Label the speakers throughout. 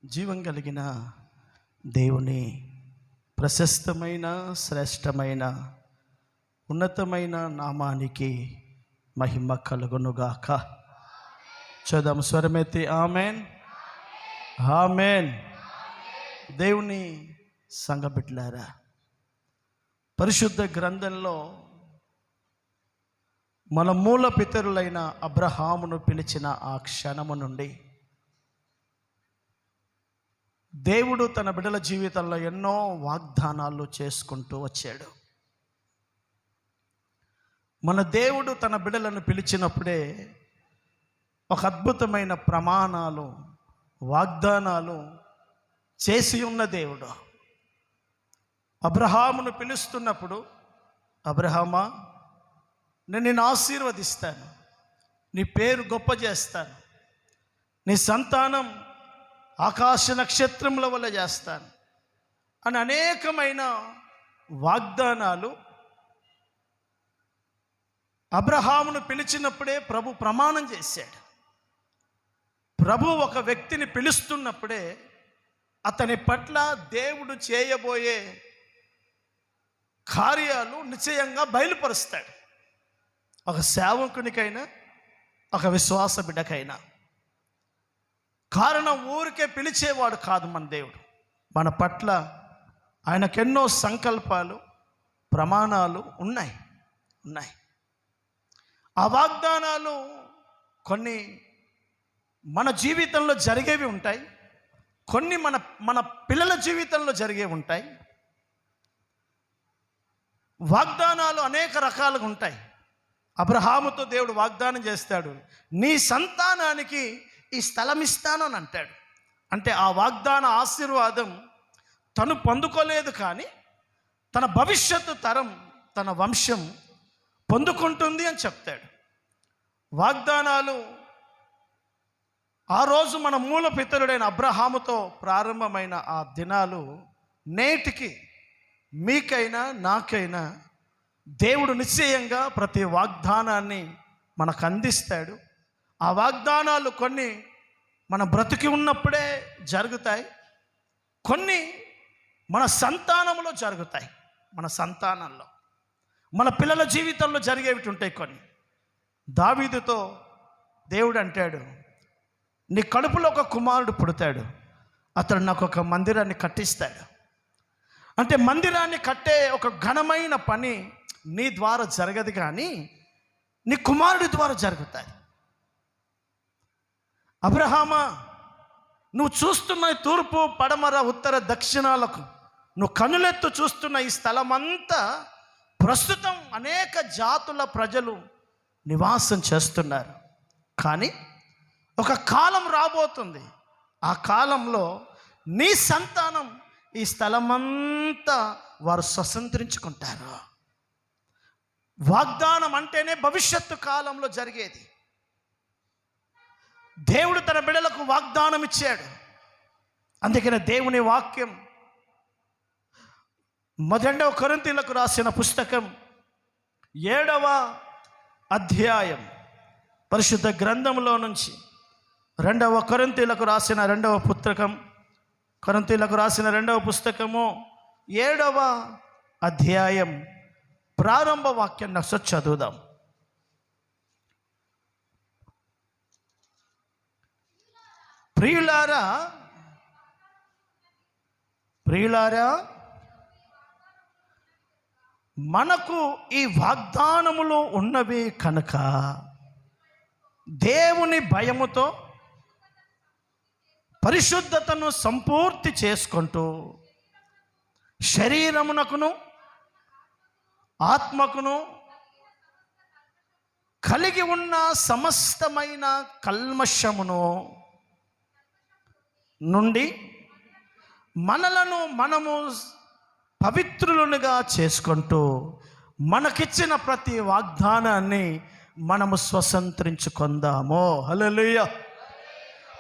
Speaker 1: జీవం కలిగిన దేవుని ప్రశస్తమైన శ్రేష్టమైన ఉన్నతమైన నామానికి మహిమ కలుగునుగాక. చదువు స్వరమెత్తి ఆమెన్ ఆమెన్. దేవుని సంఘబిడ్డలారా, పరిశుద్ధ గ్రంథంలో మన మూల పితరులైన అబ్రహామును పిలిచిన ఆ క్షణము నుండి దేవుడు తన బిడ్డల జీవితంలో ఎన్నో వాగ్దానాలు చేసుకుంటూ వచ్చాడు. మన దేవుడు తన బిడ్డలను పిలిచినప్పుడే ఒక అద్భుతమైన ప్రమాణాలు, వాగ్దానాలు చేసి ఉన్న దేవుడు. అబ్రహామును పిలుస్తున్నప్పుడు, అబ్రహామా, నేను నిన్ను ఆశీర్వదిస్తాను, నీ పేరు గొప్ప చేస్తాను, నీ సంతానం ఆకాశ నక్షత్రముల వల్ల చేస్తాను అని అనేకమైన వాగ్దానాలు అబ్రహామును పిలిచినప్పుడే ప్రభు ప్రమాణం చేశాడు. ప్రభు ఒక వ్యక్తిని పిలుస్తున్నప్పుడే అతని పట్ల దేవుడు చేయబోయే కార్యాలు నిశ్చయంగా బయలుపరుస్తాడు. ఒక సేవకునికైనా, ఒక విశ్వాస బిడ్డకైనా. కారణం ఊరికే పిలిచేవాడు కాదు మన దేవుడు. మన పట్ల ఆయనకెన్నో సంకల్పాలు, ప్రమాణాలు ఉన్నాయి. ఆ వాగ్దానాలు కొన్ని మన జీవితంలో జరిగేవి ఉంటాయి, కొన్ని మన పిల్లల జీవితంలో జరిగేవి ఉంటాయి. వాగ్దానాలు అనేక రకాలుగా ఉంటాయి. అబ్రహాముతో దేవుడు వాగ్దానం చేస్తాడు, నీ సంతానానికి ఈ స్థలం ఇస్తానని అంటాడు. అంటే ఆ వాగ్దాన ఆశీర్వాదం తను పొందుకోలేదు, కానీ తన భవిష్యత్తు తరం, తన వంశం పొందుకుంటుంది అని చెప్తాడు. వాగ్దానాలు ఆ రోజు మన మూల పితరుడైన అబ్రహాముతో ప్రారంభమైన ఆ దినాలు నేటికి మీకైనా నాకైనా దేవుడు నిశ్చయంగా ప్రతి వాగ్దానాన్ని మనకు అందిస్తాడు. ఆ వాగ్దానాలు కొన్ని మన బ్రతికి ఉన్నప్పుడే జరుగుతాయి, కొన్ని మన సంతానంలో జరుగుతాయి. మన సంతానంలో, మన పిల్లల జీవితంలో జరిగేవి ఉంటాయి కొన్ని. దావీదుతో దేవుడు అంటాడు, నీ కడుపులో ఒక కుమారుడు పుడతాడు, అతడు నాకు ఒక మందిరాన్ని కట్టిస్తాడు. అంటే మందిరాన్ని కట్టే ఒక ఘనమైన పని నీ ద్వారా జరగదు, కానీ నీ కుమారుడి ద్వారా జరుగుతాయి. అబ్రహామా, నువ్వు చూస్తున్న తూర్పు, పడమర, ఉత్తర, దక్షిణాలకు నువ్వు కనులెత్తు చూస్తున్న ఈ స్థలమంతా ప్రస్తుతం అనేక జాతుల ప్రజలు నివాసం చేస్తున్నారు. కానీ ఒక కాలం రాబోతుంది, ఆ కాలంలో నీ సంతానం ఈ స్థలమంతా వారు స్వతంత్రించుకుంటారు. వాగ్దానం అంటేనే భవిష్యత్తు కాలంలో జరిగేది. దేవుడు తన బిడ్డలకు వాగ్దానం ఇచ్చాడు. అందుకనే దేవుని వాక్యం 1 కొరింథీయులకు రాసిన పుస్తకం 7వ అధ్యాయం పరిశుద్ధ గ్రంథంలో నుంచి 2 కొరింథీయులకు రాసిన 2వ పుస్తకం, కొరింథీయులకు రాసిన 2వ పుస్తకము 7వ అధ్యాయం ప్రారంభ వాక్యాన్ని ఒకసారి చదువుదాం. ప్రియులారా, మనకు ఈ వాగ్దానములు ఉన్నవి కనుక దేవుని భయముతో పరిశుద్ధతను సంపూర్తి చేసుకుంటూ శరీరమునకును ఆత్మకును కలిగి ఉన్న సమస్తమైన కల్మషమును నుండి మనము పవిత్రులుగా చేసుకుంటూ మనకిచ్చిన ప్రతి వాగ్దానాన్ని మనము స్వతంత్రించుకుందాము. హల్లెలూయా.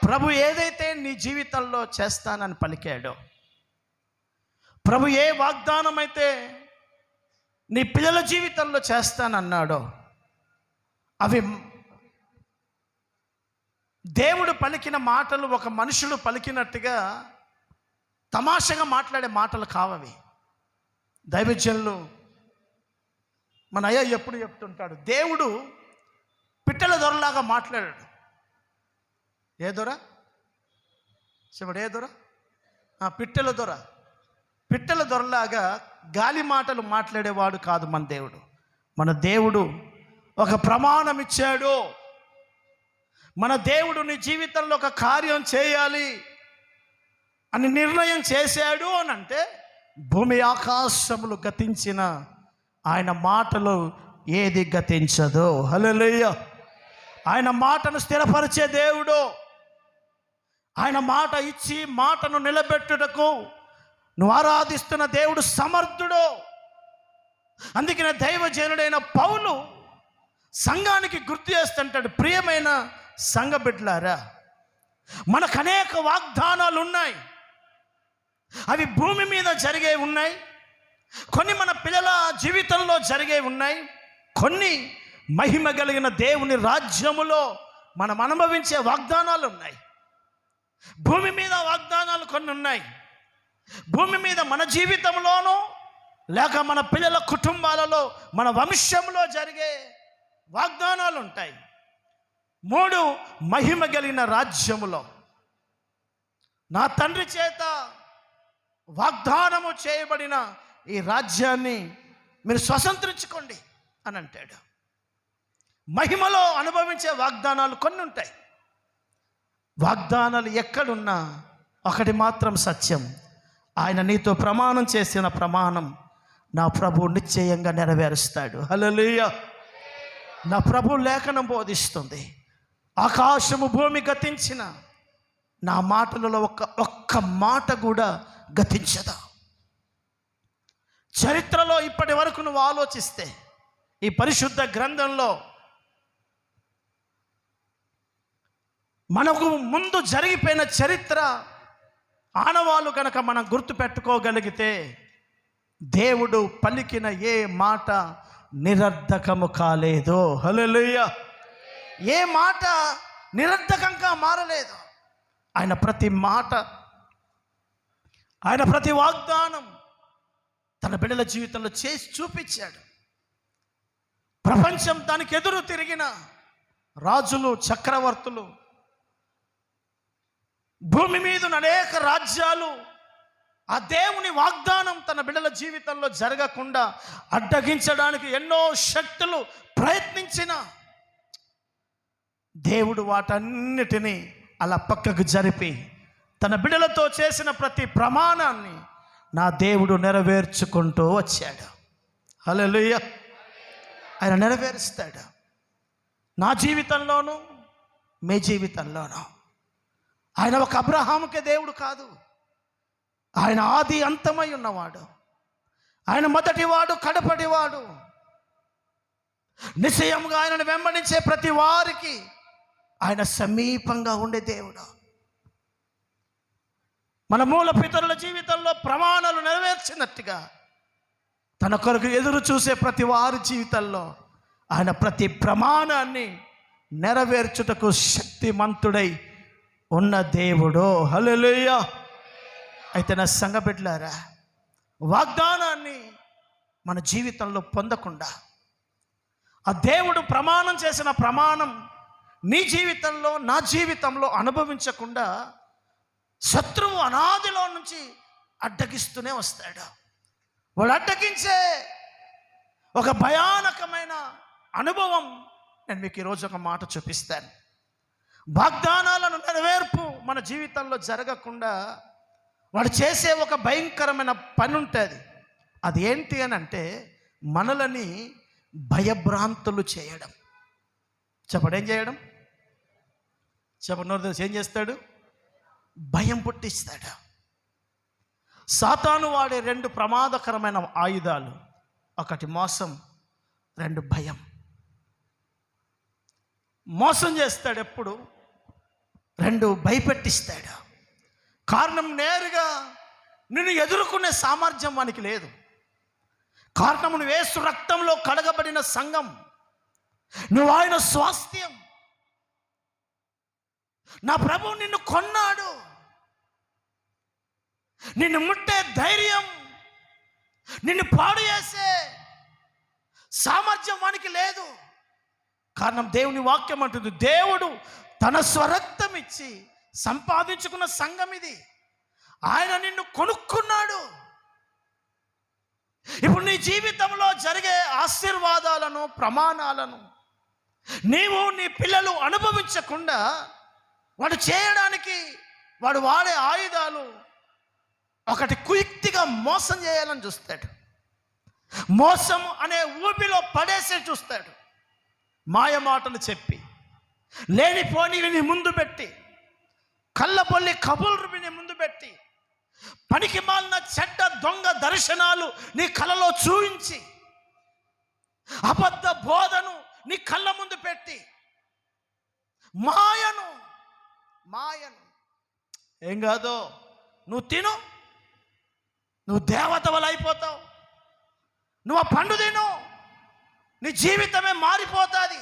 Speaker 1: ప్రభు ఏదైతే నీ జీవితంలో చేస్తానని పలికాడో, ప్రభు ఏ వాగ్దానం అయితే నీ పిల్లల జీవితంలో చేస్తానన్నాడో, అవి దేవుడు పలికిన మాటలు ఒక మనుషుడు పలికినట్టుగా తమాషగా మాట్లాడే మాటలు కావవి. దైవజనులు మన అయ్య ఎప్పుడు చెప్తుంటాడు, దేవుడు పిట్టల దొరలాగా మాట్లాడాడు. ఏ దొర చెప్పడు? ఏ దొర? పిట్టల దొర. పిట్టల దొరలాగా గాలి మాటలు మాట్లాడేవాడు కాదు మన దేవుడు. మన దేవుడు ఒక ప్రమాణం ఇచ్చాడు. మన దేవుడు నీ జీవితంలో ఒక కార్యం చేయాలి అని నిర్ణయం చేశాడు అని అంటే భూమి ఆకాశములు గతించిన ఆయన మాటలు ఏది గతించదో. హల్లెలూయా. ఆయన మాటను స్థిరపరిచే దేవుడు. ఆయన మాట ఇచ్చి మాటను నిలబెట్టుటకు నువ్వు ఆరాధిస్తున్న దేవుడు సమర్థుడు. అందుకనే దైవజనుడైన పౌలు సంఘానికి గుర్తు చేస్తుంటాడు, ప్రియమైన సంఘ బిడ్డలారా, మనకు అనేక వాగ్దానాలు ఉన్నాయి. అవి భూమి మీద జరిగే ఉన్నాయి, కొన్ని మన పిల్లల జీవితంలో జరిగే ఉన్నాయి, కొన్ని మహిమ కలిగిన దేవుని రాజ్యములో మనం అనుభవించే వాగ్దానాలు ఉన్నాయి. భూమి మీద వాగ్దానాలు కొన్ని ఉన్నాయి. భూమి మీద మన జీవితంలోనూ లేక మన పిల్లల కుటుంబాలలో మన వంశంలో జరిగే వాగ్దానాలు ఉంటాయి. 3 మహిమ కలిగిన రాజ్యములో నా తండ్రి చేత వాగ్దానము చేయబడిన ఈ రాజ్యాన్ని మీరు స్వతంత్రించుకోండి అని అంటాడు. మహిమలో అనుభవించే వాగ్దానాలు కొన్ని ఉంటాయి. వాగ్దానాలు ఎక్కడున్నా ఒకటి మాత్రం సత్యం, ఆయన నీతో ప్రమాణం చేసిన ప్రమాణం నా ప్రభు నిశ్చయంగా నెరవేరుస్తాడు. హల్లెలూయా. నా ప్రభు లేఖనం బోధిస్తుంది, ఆకాశము భూమి గతించిన నా మాటలలో ఒక్క మాట కూడా గతించదా. చరిత్రలో ఇప్పటి వరకు నువ్వు ఆలోచిస్తే ఈ పరిశుద్ధ గ్రంథంలో మనకు ముందు జరిగిపోయిన చరిత్ర ఆనవాళ్ళు కనుక మనం గుర్తుపెట్టుకోగలిగితే దేవుడు పలికిన ఏ మాట నిరర్ధకము కాలేదు. హల్లెలూయా. ఏ మాట నిరర్ధకంగా మారలేదు. ఆయన ప్రతి మాట, ఆయన ప్రతి వాగ్దానం తన బిడ్డల జీవితంలో చేసి చూపించాడు. ప్రపంచం దానికి ఎదురు తిరిగిన రాజులు, చక్రవర్తులు, భూమి మీద అనేక రాజ్యాలు ఆ దేవుని వాగ్దానం తన బిడ్డల జీవితంలో జరగకుండా అడ్డగించడానికి ఎన్నో శక్తులు ప్రయత్నించిన దేవుడు వాటన్నిటినీ అలా పక్కకు జరిపి తన బిడ్డలతో చేసిన ప్రతి ప్రమాణాన్ని నా దేవుడు నెరవేర్చుకుంటూ వచ్చాడు. హల్లెలూయా. ఆయన నెరవేరుస్తాడు. నా జీవితంలోనూ మీ జీవితంలోనూ. ఆయన ఒక అబ్రహాముకే దేవుడు కాదు, ఆయన ఆది అంతమై ఉన్నవాడు. ఆయన మొదటివాడు, కడపటివాడు. నిశ్చయంగా ఆయనను వెంబడించే ప్రతి వారికి ఆయన సమీపంగా ఉండే దేవుడు. మన మూల పితరుల జీవితంలో ప్రమాణాలు నెరవేర్చినట్టుగా తన కొరకు ఎదురు చూసే ప్రతి వారి జీవితంలో ఆయన ప్రతి ప్రమాణాన్ని నెరవేర్చుటకు శక్తిమంతుడై ఉన్న దేవుడు. హల్లెలూయా. అయితే నా సంఘ బిడ్డలారా, వాగ్దానాన్ని మన జీవితంలో పొందకుండా, ఆ దేవుడు ప్రమాణం చేసిన ప్రమాణం నీ జీవితంలో నా జీవితంలో అనుభవించకుండా శత్రువు అనాదిలో నుంచి అడ్డగిస్తూనే వస్తాడు. వాడు అడ్డగించే ఒక భయానకమైన అనుభవం నేను మీకు ఈరోజు ఒక మాట చూపిస్తాను. వాగ్దానాలను నెరవేర్పు మన జీవితంలో జరగకుండా వాడు చేసే ఒక భయంకరమైన పని ఉంటుంది. అది ఏంటి అని అంటే మనలని భయభ్రాంతులు చేయడం. చెప్పడు ఏం చేయడం? చెప్పనోరు ఏం చేస్తాడు? భయం పుట్టిస్తాడు. సాతాను వాడే 2 ప్రమాదకరమైన ఆయుధాలు, ఒకటి మోసం, 2 భయం. మోసం చేస్తాడు ఎప్పుడు? 2 భయపెట్టిస్తాడు. కారణం నేరుగా నిన్ను ఎదుర్కొనే సామర్థ్యం వానికి లేదు. కారణం నువ్వు యేసు రక్తంలో కడగబడిన సంఘం, నువ్వు ఆయన స్వాస్థ్యం. నా ప్రభువు నిన్ను కొన్నాడు. నిన్ను ముట్టే ధైర్యం, నిన్ను పాడు చేసే సామర్థ్యం వానికి లేదు. కారణం దేవుని వాక్యం అంటుంది, దేవుడు తన స్వరక్తం ఇచ్చి సంపాదించుకున్న సంఘం ఇది. ఆయన నిన్ను కొనుక్కున్నాడు. ఇప్పుడు నీ జీవితంలో జరిగే ఆశీర్వాదాలను, ప్రమాణాలను నీవు నీ పిల్లలు అనుభవించకుండా వాడు చేయడానికి వాడు వాడే ఆయుధాలు ఒకటి, కుయుక్తిగా మోసం చేయాలని చూస్తాడు. మోసం అనే ఊపిలో పడేసే చూస్తాడు. మాయ మాటలు చెప్పి, లేనిపోనివి నీ ముందు పెట్టి, కళ్ళబొల్లి కబుర్లు నీ ముందు పెట్టి, పనికి మాలిన చెడ్డ దొంగ దర్శనాలు నీ కళ్ళలో చూయించి, అబద్ధ బోధను నీ కళ్ళ ముందు పెట్టి, మాయను ఏం కాదో నువ్వు తిను, నువ్వు దేవత వల్ల అయిపోతావు, నువ్వు ఆ పండు తిను, నీ జీవితమే మారిపోతుంది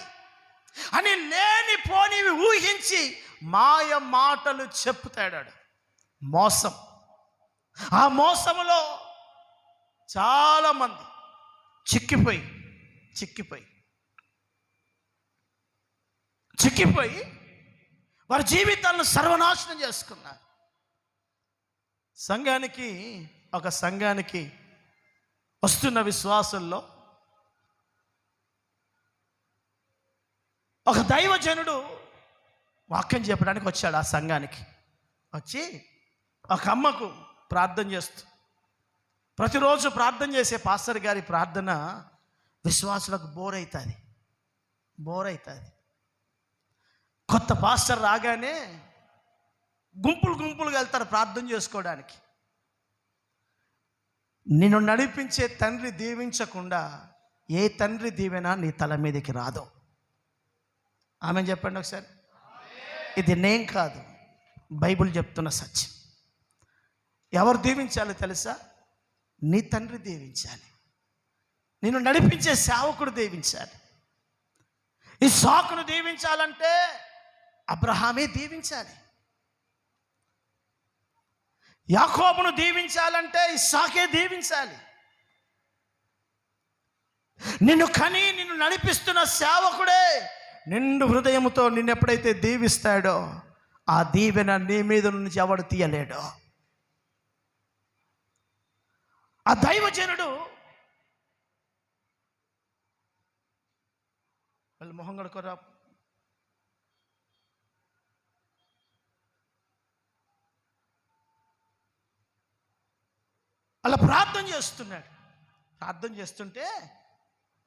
Speaker 1: అని లేనిపోనివి ఊహించి మాయ మాటలు చెప్తాడు. మోసం. ఆ మోసములో చాలామంది చిక్కిపోయి వారి జీవితాలను సర్వనాశనం చేసుకున్నారు. ఒక సంఘానికి వస్తున్న విశ్వాసుల్లో ఒక దైవజనుడు వాక్యం చెప్పడానికి వచ్చాడు. ఆ సంఘానికి వచ్చి ఒక అమ్మకు ప్రార్థన చేస్తూ, ప్రతిరోజు ప్రార్థన చేసే పాస్టర్ గారి ప్రార్థన విశ్వాసులకు బోర్ అవుతుంది. కొత్త పాస్టర్ రాగానే గుంపులుగా వెళ్తారు ప్రార్థన చేసుకోవడానికి. నిన్ను నడిపించే తండ్రి దీవించకుండా ఏ తండ్రి దీవెన నీ తల మీదకి రాదు. ఆమె చెప్పండి ఒకసారి. ఇది నేను కాదు, బైబిల్ చెప్తున్న సత్యం. ఎవరు దీవించాలో తెలుసా? నీ తండ్రి దీవించాలి. నిన్ను నడిపించే సేవకుడు దీవించాలి. ఈ సాకును దీవించాలంటే అబ్రహామే దీవించాలి. యాకోబును దీవించాలంటే ఇస్సాకే దీవించాలి. నిన్ను నడిపిస్తున్న సేవకుడే నిండు హృదయంతో నిన్ను ఎప్పుడైతే దీవిస్తాడో ఆ దీవెన నీ మీద నుంచి ఎవడు తీయలేడో. ఆ దైవజనుడు వాళ్ళు మొహం కడుకోరా, అలా ప్రార్థన చేస్తున్నాడు. ప్రార్థన చేస్తుంటే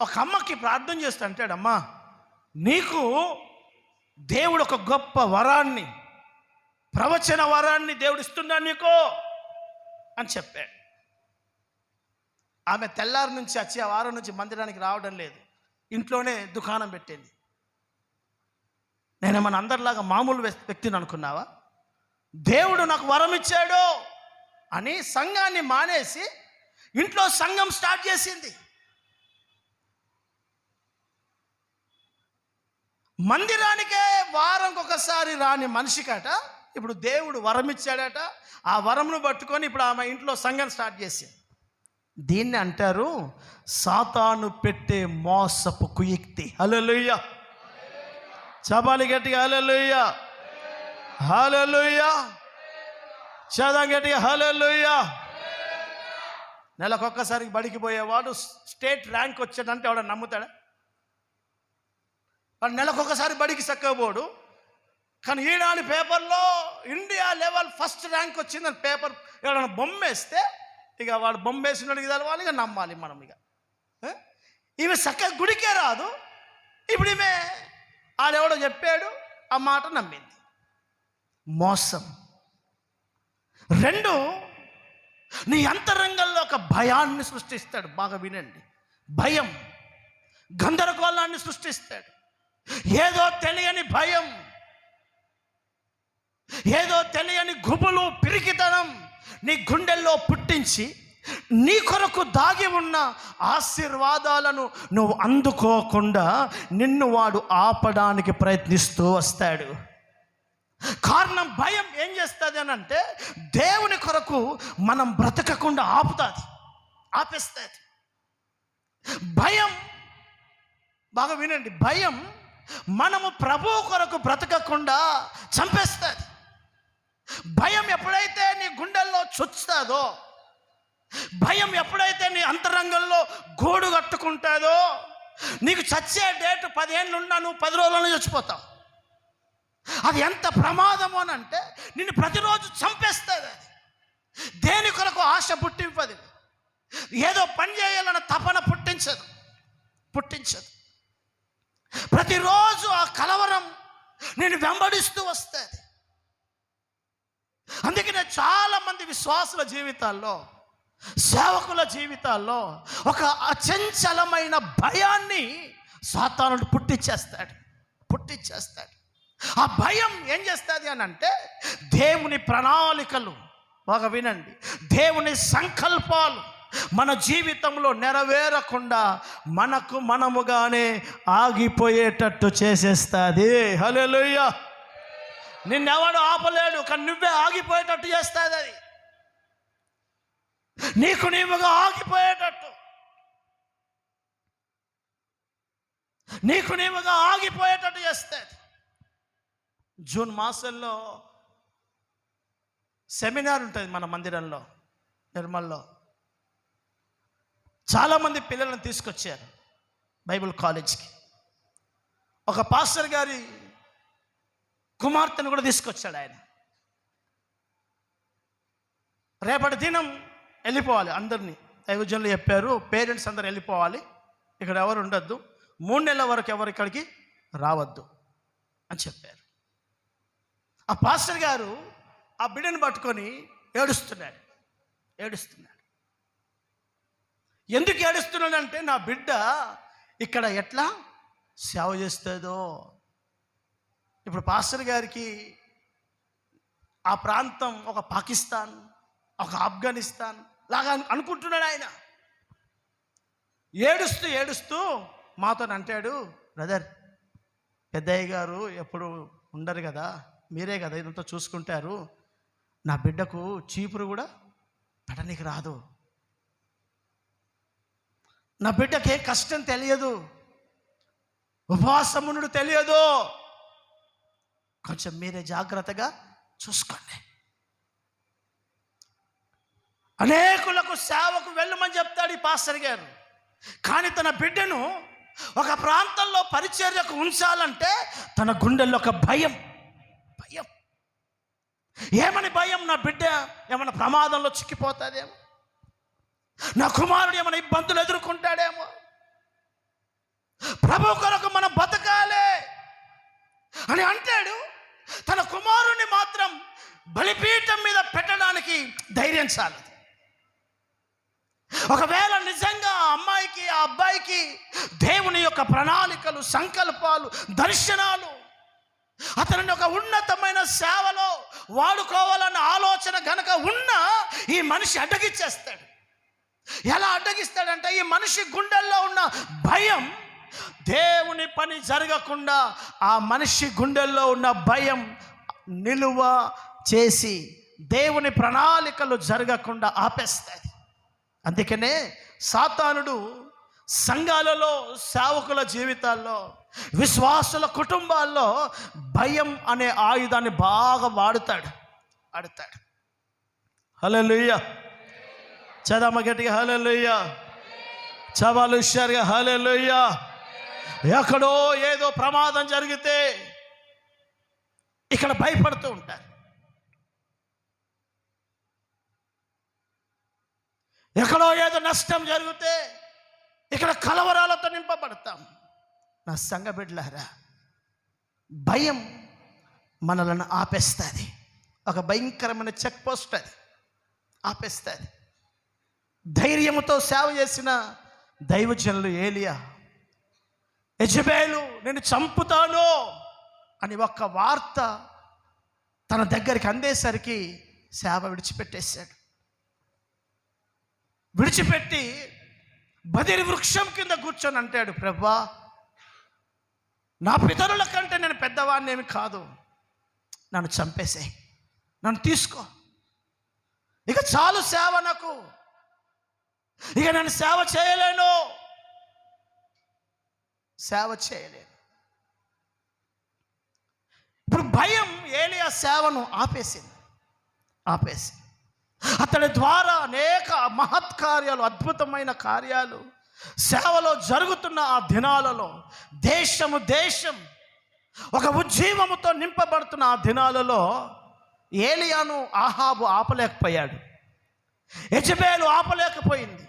Speaker 1: ఒక అమ్మకి ప్రార్థన చేస్తూ అంటాడు, అమ్మా నీకు దేవుడు ఒక గొప్ప వరాన్ని, ప్రవచన వరాన్ని దేవుడు ఇస్తున్నాడు నీకు అని చెప్పాడు. ఆమె తెల్లారి నుంచి వచ్చి ఆ వారం నుంచి మందిరానికి రావడం లేదు, ఇంట్లోనే దుకాణం పెట్టింది. నేనేమన్నా అందరిలాగా మామూలు వ్యక్తిని అనుకున్నావా? దేవుడు నాకు వరం ఇచ్చాడు అని సంఘాన్ని మానేసి ఇంట్లో సంఘం స్టార్ట్ చేసింది. మందిరానికే వారంకి ఒకసారి రాని మనిషికట ఇప్పుడు దేవుడు వరం ఇచ్చాడట. ఆ వరంను పట్టుకొని ఇప్పుడు ఆమె ఇంట్లో సంఘం స్టార్ట్ చేసింది. దీన్ని అంటారు సాతాను పెట్టే మోసపు కుయుక్తి. హల్లెలూయా, చపాలి గట్టిగా హల్లెలూయా, హల్లెలూయా, చదవం గట్టిగా హల్లెలూయా. నెలకొక్కసారికి బడికి పోయేవాడు స్టేట్ ర్యాంక్ వచ్చాడంటే ఎవడ నమ్ముతాడా? వాడు నెలకొకసారి బడికి చక్కబోడు. కానీ ఈనాడు పేపర్లో ఇండియా లెవెల్ ఫస్ట్ ర్యాంక్ వచ్చిందని పేపర్ ఎవడన్నా బొమ్మేస్తే ఇక వాడు బొమ్మేసినోడికి తెలవాలి, ఇక నమ్మాలి మనం. ఇక ఈమె చక్కగా గుడికే రాదు. ఇప్పుడు ఈమె ఆడెవడో చెప్పాడు, ఆ మాట నమ్మింది. మోసం. 2, నీ అంతరంగంలో ఒక భయాన్ని సృష్టిస్తాడు. బాగా వినండి. భయం గందరగోళాన్ని సృష్టిస్తాడు. ఏదో తెలియని భయం, ఏదో తెలియని గుబులు, పిరికితనం నీ గుండెల్లో పుట్టించి నీ కొరకు దాగి ఉన్న ఆశీర్వాదాలను నువ్వు అందుకోకుండా నిన్ను వాడు ఆపడానికి ప్రయత్నిస్తూ వస్తాడు. కారణం భయం ఏం చేస్తుంది అని అంటే దేవుని కొరకు మనం బ్రతకకుండా ఆపేస్తుంది. భయం, బాగా వినండి, భయం మనము ప్రభువు కొరకు బ్రతకకుండా చంపేస్తుంది. భయం ఎప్పుడైతే నీ గుండెల్లో చొచ్చుతుందో, భయం ఎప్పుడైతే నీ అంతరంగంలో గోడు కట్టుకుంటుందో, నీకు చచ్చే డేట్ 10 ఏళ్ళు ఉన్నా నువ్వు 10 రోజుల్లోనే చచ్చిపోతావు. అది ఎంత ప్రమాదము అని అంటే నిన్ను ప్రతిరోజు చంపేస్తుంది. అది దేని కొరకు ఆశ పుట్టింపది, ఏదో పని చేయాలన్న తపన పుట్టించదు. ప్రతిరోజు ఆ కలవరం నేను వెంబడిస్తూ వస్తుంది. అందుకనే చాలామంది విశ్వాసుల జీవితాల్లో, సేవకుల జీవితాల్లో ఒక అచంచలమైన భయాన్ని సాతానుడు పుట్టించేస్తాడు. ఆ భయం ఏం చేస్తుంది అని అంటే దేవుని ప్రణాళికలు, బాగా వినండి, దేవుని సంకల్పాలు మన జీవితంలో నెరవేరకుండా మనముగానే ఆగిపోయేటట్టు చేసేస్తుంది. హల్లెలూయా. నిన్నెవడు ఆపలేడు, కానీ నువ్వే ఆగిపోయేటట్టు చేస్తుంది. అది నీవుగా ఆగిపోయేటట్టు చేస్తుంది. జూన్ మాసంలో సెమినార్ ఉంటుంది మన మందిరంలో, నిర్మల్లో. చాలామంది పిల్లలను తీసుకొచ్చారు బైబిల్ కాలేజ్కి. ఒక పాస్టర్ గారి కుమార్తెను కూడా తీసుకొచ్చాడు ఆయన. రేపటి దినం వెళ్ళిపోవాలి అందరినీ, దైవజనులు చెప్పారు, పేరెంట్స్ అందరు వెళ్ళిపోవాలి, ఇక్కడ ఎవరు ఉండొద్దు, 3 నెలల వరకు ఎవరు ఇక్కడికి రావద్దు అని చెప్పారు. ఆ పాస్టర్ గారు ఆ బిడ్డను పట్టుకొని ఏడుస్తున్నాడు. ఎందుకు ఏడుస్తున్నాడంటే నా బిడ్డ ఇక్కడ ఎట్లా సేవ చేస్తుందో. ఇప్పుడు పాస్టర్ గారికి ఆ ప్రాంతం ఒక పాకిస్తాన్, ఒక ఆఫ్ఘనిస్తాన్ లాగా అనుకుంటున్నాడు ఆయన. ఏడుస్తూ మాతో అంటాడు, బ్రదర్, పెద్దయ్య గారు ఎప్పుడు ఉండరు కదా, మీరే కదా ఇదంతా చూసుకుంటారు, నా బిడ్డకు చీపురు కూడా పడనికి రాదు, నా బిడ్డకే కష్టం తెలియదు, ఉపవాసమునుడు తెలియదు, కొంచెం మీరే జాగ్రత్తగా చూసుకోండి. అనేకులకు సేవకు వెళ్ళమని చెప్తాడు ఈ పాస్టర్ గారు. కానీ తన బిడ్డను ఒక ప్రాంతంలో పరిచర్యకు ఉంచాలంటే తన గుండెల్లో ఒక భయం. ఏమని భయం? నా బిడ్డ ఏమైనా ప్రమాదంలో చిక్కిపోతాదేమో, నా కుమారుడు ఏమైనా ఇబ్బందులు ఎదుర్కొంటాడేమో. ప్రభు కొరకు మనం బతకాలి అని అంటాడు. తన కుమారుణ్ణి మాత్రం బలిపీఠం మీద పెట్టడానికి ధైర్యం చాలదు. ఒకవేళ నిజంగా ఆ అమ్మాయికి ఆ అబ్బాయికి దేవుని యొక్క ప్రణాళికలు, సంకల్పాలు, దర్శనాలు, అతనిని ఒక ఉన్నతమైన సేవలో వాడుకోవాలన్న ఆలోచన గనక ఉన్నా ఈ మనిషి అడ్డగిచ్చేస్తాడు. ఎలా అడ్డగిస్తాడంటే ఈ మనిషి గుండెల్లో ఉన్న భయం దేవుని పని జరగకుండా, ఆ మనిషి గుండెల్లో ఉన్న భయం నిలువ చేసి దేవుని ప్రణాళికలు జరగకుండా ఆపేస్తుంది. అందుకనే సాతానుడు సంఘాలలో, సేవకుల జీవితాల్లో, విశ్వాసుల కుటుంబాల్లో భయం అనే ఆయుధాన్ని బాగా వాడతాడు. హల్లెలూయా. చదమ గట్టిగా హల్లెలూయా. చవాలు హుషారుగా హల్లెలూయా. ఎక్కడో ఏదో ప్రమాదం జరిగితే ఇక్కడ భయపడుతూ ఉంటారు. ఎక్కడో ఏదో నష్టం జరిగితే ఇక్కడ కలవరాలతో నింపబడతాం. నా సంఘ బిడ్డలారా, భయం మనలను ఆపేస్తుంది. ఒక భయంకరమైన చెక్ పోస్ట్ అది ఆపేస్తుంది. ధైర్యంతో సేవ చేసిన దైవజనులు ఏలియా, యెజబెలు నేను చంపుతాను అని ఒక్క వార్త తన దగ్గరికి అందేసరికి సేవ విడిచిపెట్టి బదిరి వృక్షం కింద కూర్చొని అంటాడు, ప్రభువా, నా పితరుల కంటే నేను పెద్దవాడిని ఏమి కాదు, నన్ను చంపేసే, నన్ను తీసుకో, ఇక చాలు సేవ నాకు, ఇక నేను సేవ చేయలేను. ఇప్పుడు భయం ఏలియా సేవను ఆపేసి అతడి ద్వారా అనేక మహత్కార్యాలు, అద్భుతమైన కార్యాలు సేవలో జరుగుతున్న ఆ దినాలలో దేశం ఒక ఉజ్జీవముతో నింపబడుతున్న ఆ దినాలలో ఏలియాను ఆహాబు ఆపలేకపోయాడు, యెజెబెలు ఆపలేకపోయింది,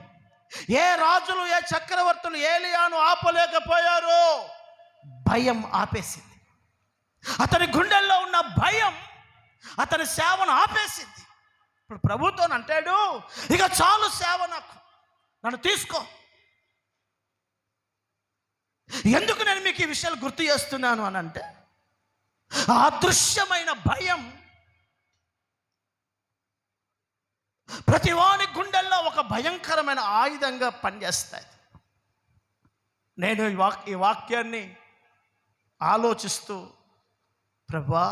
Speaker 1: ఏ రాజులు ఏ చక్రవర్తులు ఏలియాను ఆపలేకపోయారు. భయం ఆపేసింది. అతని గుండెల్లో ఉన్న భయం అతని సేవను ఆపేసింది. ఇప్పుడు ప్రభుతో అంటాడు, ఇక చాలు సేవ నాకు, నన్ను తీసుకో. ఎందుకు నేను మీకు ఈ విషయాలు గుర్తు చేస్తున్నాను అని అంటే, ఆ అదృశ్యమైన భయం ప్రతి వాని గుండెల్లో ఒక భయంకరమైన ఆయుధంగా పనిచేస్తాయి. నేను ఈ వాక్యాన్ని ఆలోచిస్తూ, ప్రభువా,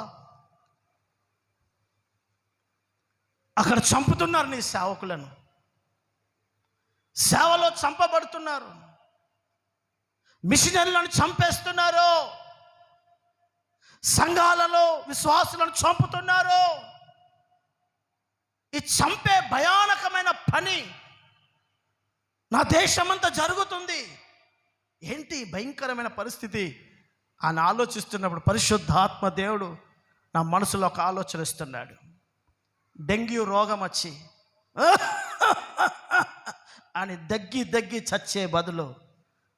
Speaker 1: అక్కడ చంపుతున్నారు నీ సేవకులను, సేవలో చంపబడుతున్నారు, మిషనరీలను చంపేస్తున్నారు, సంఘాలలో విశ్వాసులను చంపుతున్నారు. ఈ చంపే భయానకమైన పని నా దేశమంతా జరుగుతుంది. ఏంటి భయంకరమైన పరిస్థితి అని ఆలోచిస్తున్నప్పుడు పరిశుద్ధాత్మ దేవుడు నా మనసులో ఒక ఆలోచన ఇస్తున్నాడు. డెంగ్యూ రోగం వచ్చి అని దగ్గి చచ్చే బదులు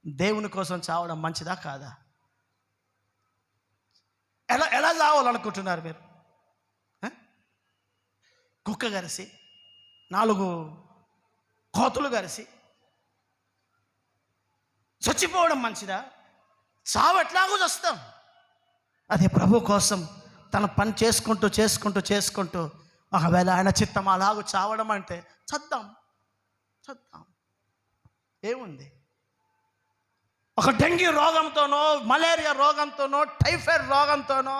Speaker 1: దేవుని కోసం చావడం మంచిదా కాదా? ఎలా చావాలనుకుంటున్నారు మీరు? కుక్క గరిసి, 4 కోతులు గరిసి చచ్చిపోవడం మంచిదా? చావు ఎట్లాగూ చస్తాం. అదే ప్రభు కోసం తన పని చేసుకుంటూ ఒకవేళ ఆయన చిత్తం అలాగూ చావడం అంటే చద్దాం. ఏముంది? ఒక డెంగ్యూ రోగంతోనో, మలేరియా రోగంతోనో, టైఫాయిడ్ రోగంతోనో,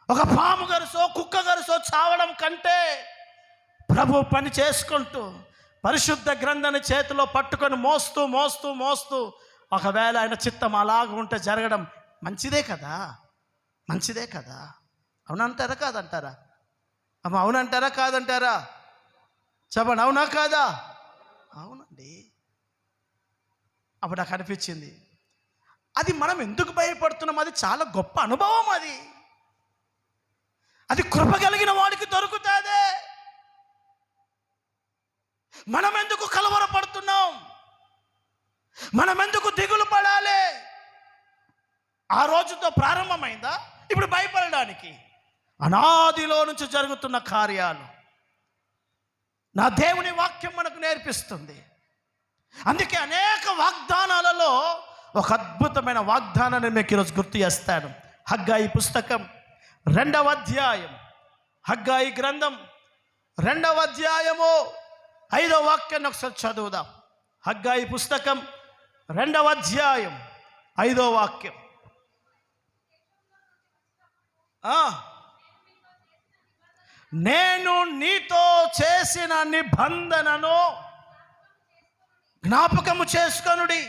Speaker 1: ఒక పాము గరుసో కుక్క గరుసో చావడం కంటే ప్రభు పని చేసుకుంటూ పరిశుద్ధ గ్రంథాన్ని చేతిలో పట్టుకొని మోస్తూ ఒకవేళ ఆయన చిత్తం అలాగ ఉంటే జరగడం మంచిదే కదా? అవునంటారా కాదంటారా? అమ్మ అవునంటారా కాదంటారా? చెప్పండి, అవునా కాదా? అవునండి. అప్పుడు నాకు అనిపించింది, అది మనం ఎందుకు భయపడుతున్నాం? అది చాలా గొప్ప అనుభవం. అది కృప కలిగిన వాడికి దొరుకుతాదే. మనం ఎందుకు కలవరపడుతున్నాం? మనం ఎందుకు దిగులు పడాలి? ఆ రోజుతో ప్రారంభమైందా ఇప్పుడు భయపడడానికి? అనాదిలో నుంచి జరుగుతున్న కార్యాలు నా దేవుని వాక్యం మనకు నేర్పిస్తుంది. అందుకే అనేక వాగ్దానాలలో ఒక అద్భుతమైన వాగ్దానాన్ని మీకు ఈరోజు గుర్తు చేస్తాను. హగ్గాయి పుస్తకం 2వ అధ్యాయం, హగ్గాయి గ్రంథం 2వ అధ్యాయము 5వ వాక్యాన్ని ఒకసారి చదువుదాం. హగ్గాయి పుస్తకం 2వ అధ్యాయం 5వ వాక్యం. నేను నీతో చేసిన నిబంధనను జ్ఞాపకము చేసుకొనుడి.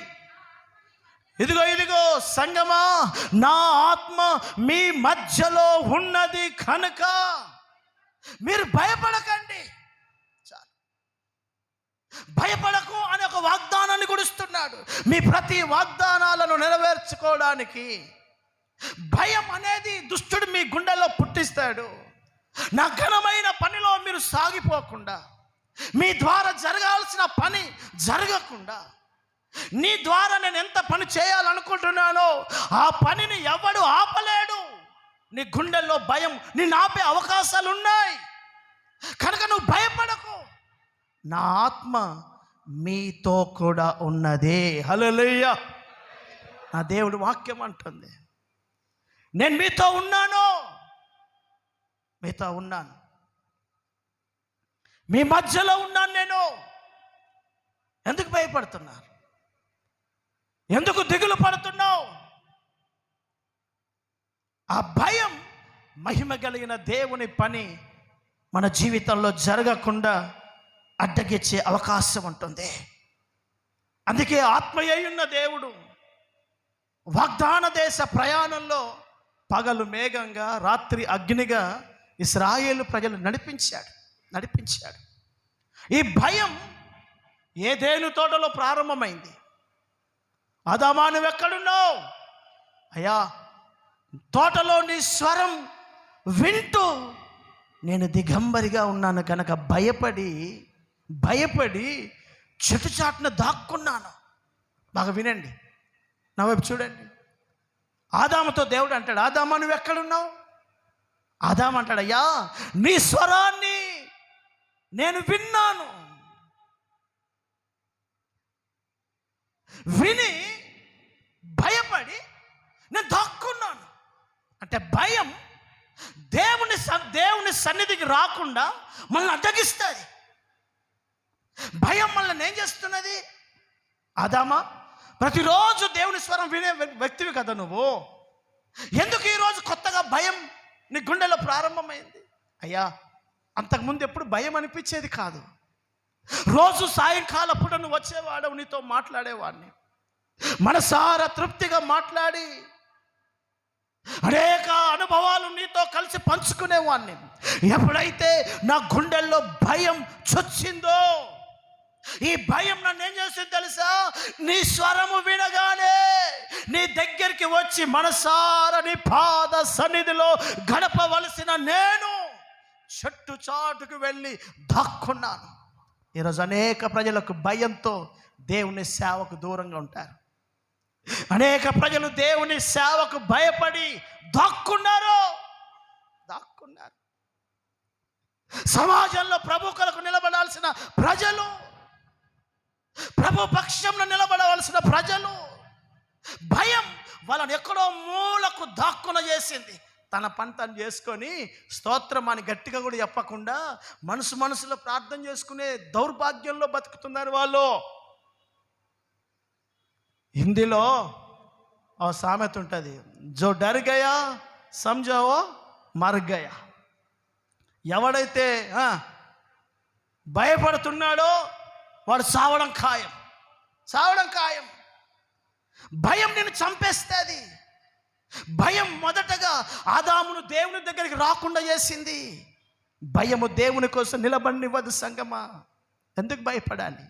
Speaker 1: ఇదిగో సంగమా, నా ఆత్మ మీ మధ్యలో ఉన్నది కనుక మీరు భయపడకండి. భయపడకు అనే ఒక వాగ్దానాన్ని గుడిస్తున్నాడు. మీ ప్రతి వాగ్దానాలను నెరవేర్చుకోవడానికి భయం అనేది దుష్టుడు మీ గుండెల్లో పుట్టిస్తాడు. నా ఘనమైన పనిలో మీరు సాగిపోకుండా, మీ ద్వారా జరగాల్సిన పని జరగకుండా, నీ ద్వారా నేను ఎంత పని చేయాలనుకుంటున్నానో ఆ పనిని ఎవడు ఆపలేడు. నీ గుండెల్లో భయం నిన్ను ఆపే అవకాశాలు ఉన్నాయి కనుక నువ్వు భయపడకు. నా ఆత్మ మీతో కూడా ఉన్నదే. హల్లెలూయా. నా దేవుడి వాక్యం అంటుంది, నేను మీతో ఉన్నాను, మీ మధ్యలో ఉన్నాను. నేను ఎందుకు భయపడుతున్నారు? ఎందుకు దిగులు పడుతున్నావు? ఆ భయం మహిమ కలిగిన దేవుని పని మన జీవితంలో జరగకుండా అడ్డగించే అవకాశం ఉంటుంది. అందుకే ఆత్మయ్యున్న దేవుడు వాగ్దాన దేశ ప్రయాణంలో పగలు మేఘంగా రాత్రి అగ్నిగా ఇశ్రాయేలు ప్రజలు నడిపించాడు. ఈ భయం ఏదెను తోటలో ప్రారంభమైంది. ఆదామా నువ్వెక్కడున్నావు? అయ్యా, తోటలో నీ స్వరం వింటూ నేను దిగంబరిగా ఉన్నాను కనుక భయపడి చెట్టుచాటున దాక్కున్నాను. బాగా వినండి, నా వైపు చూడండి. ఆదాముతో దేవుడు అంటాడు, ఆదామా నువ్వెక్కడున్నావు? ఆదాము అంటాడు, అయ్యా నీ స్వరాన్ని నేను విన్నాను. విని భయపడి నేను దాక్కున్నాను. అంటే భయం దేవుని సన్నిధికి రాకుండా మనల్ని అడ్డగిస్తుంది. భయం మనల్ని ఏం చేస్తున్నది? ఆదామా, ప్రతిరోజు దేవుని స్వరం వినే వ్యక్తివి కదా నువ్వు, ఎందుకు ఈరోజు కొత్తగా భయం నీ గుండెలో ప్రారంభమైంది? అయ్యా, అంతకుముందు ఎప్పుడు భయం అనిపించేది కాదు. రోజు సాయంకాలప్పుడు నువ్వు వచ్చేవాడు, నీతో మాట్లాడేవాడిని, మనసారా తృప్తిగా మాట్లాడి అనేక అనుభవాలు నీతో కలిసి పంచుకునేవాడిని. ఎప్పుడైతే నా గుండెల్లో భయం చొచ్చిందో, ఈ భయం నన్ను ఏం చేసింది తెలుసా? నీ స్వరము వినగానే నీ దగ్గరికి వచ్చి మనసారా నీ పాద సన్నిధిలో గడపవలసిన నేను చెట్టు చాటుకు వెళ్ళి దాక్కున్నాను. ఈరోజు అనేక ప్రజలకు భయంతో దేవుని సేవకు దూరంగా ఉంటారు. అనేక ప్రజలు దేవుని సేవకు భయపడి దాక్కున్నారు. సమాజంలో ప్రభు కొరకు నిలబడాల్సిన ప్రజలు, ప్రభు పక్షంలో నిలబడవలసిన ప్రజలు, భయం వాళ్ళని ఎక్కడో మూలకు దాక్కున చేసింది. తన పని తను చేసుకొని స్తోత్రం అని గట్టిగా కూడా చెప్పకుండా మనసులో ప్రార్థన చేసుకునే దౌర్భాగ్యంలో బతుకుతున్నారు వాళ్ళు. హిందీలో ఓ సామెత ఉంటుంది, జో డర్ గయా సమజావో మర్ గయా. ఎవడైతే భయపడుతున్నాడో వాడు చావడం ఖాయం. భయం నిన్ను చంపేస్తుంది. భయం మొదటగా ఆదామును దేవుని దగ్గరికి రాకుండా చేసింది. భయము దేవుని కోసం నిలబడినివ్వదు. సంగమా, ఎందుకు భయపడాలి?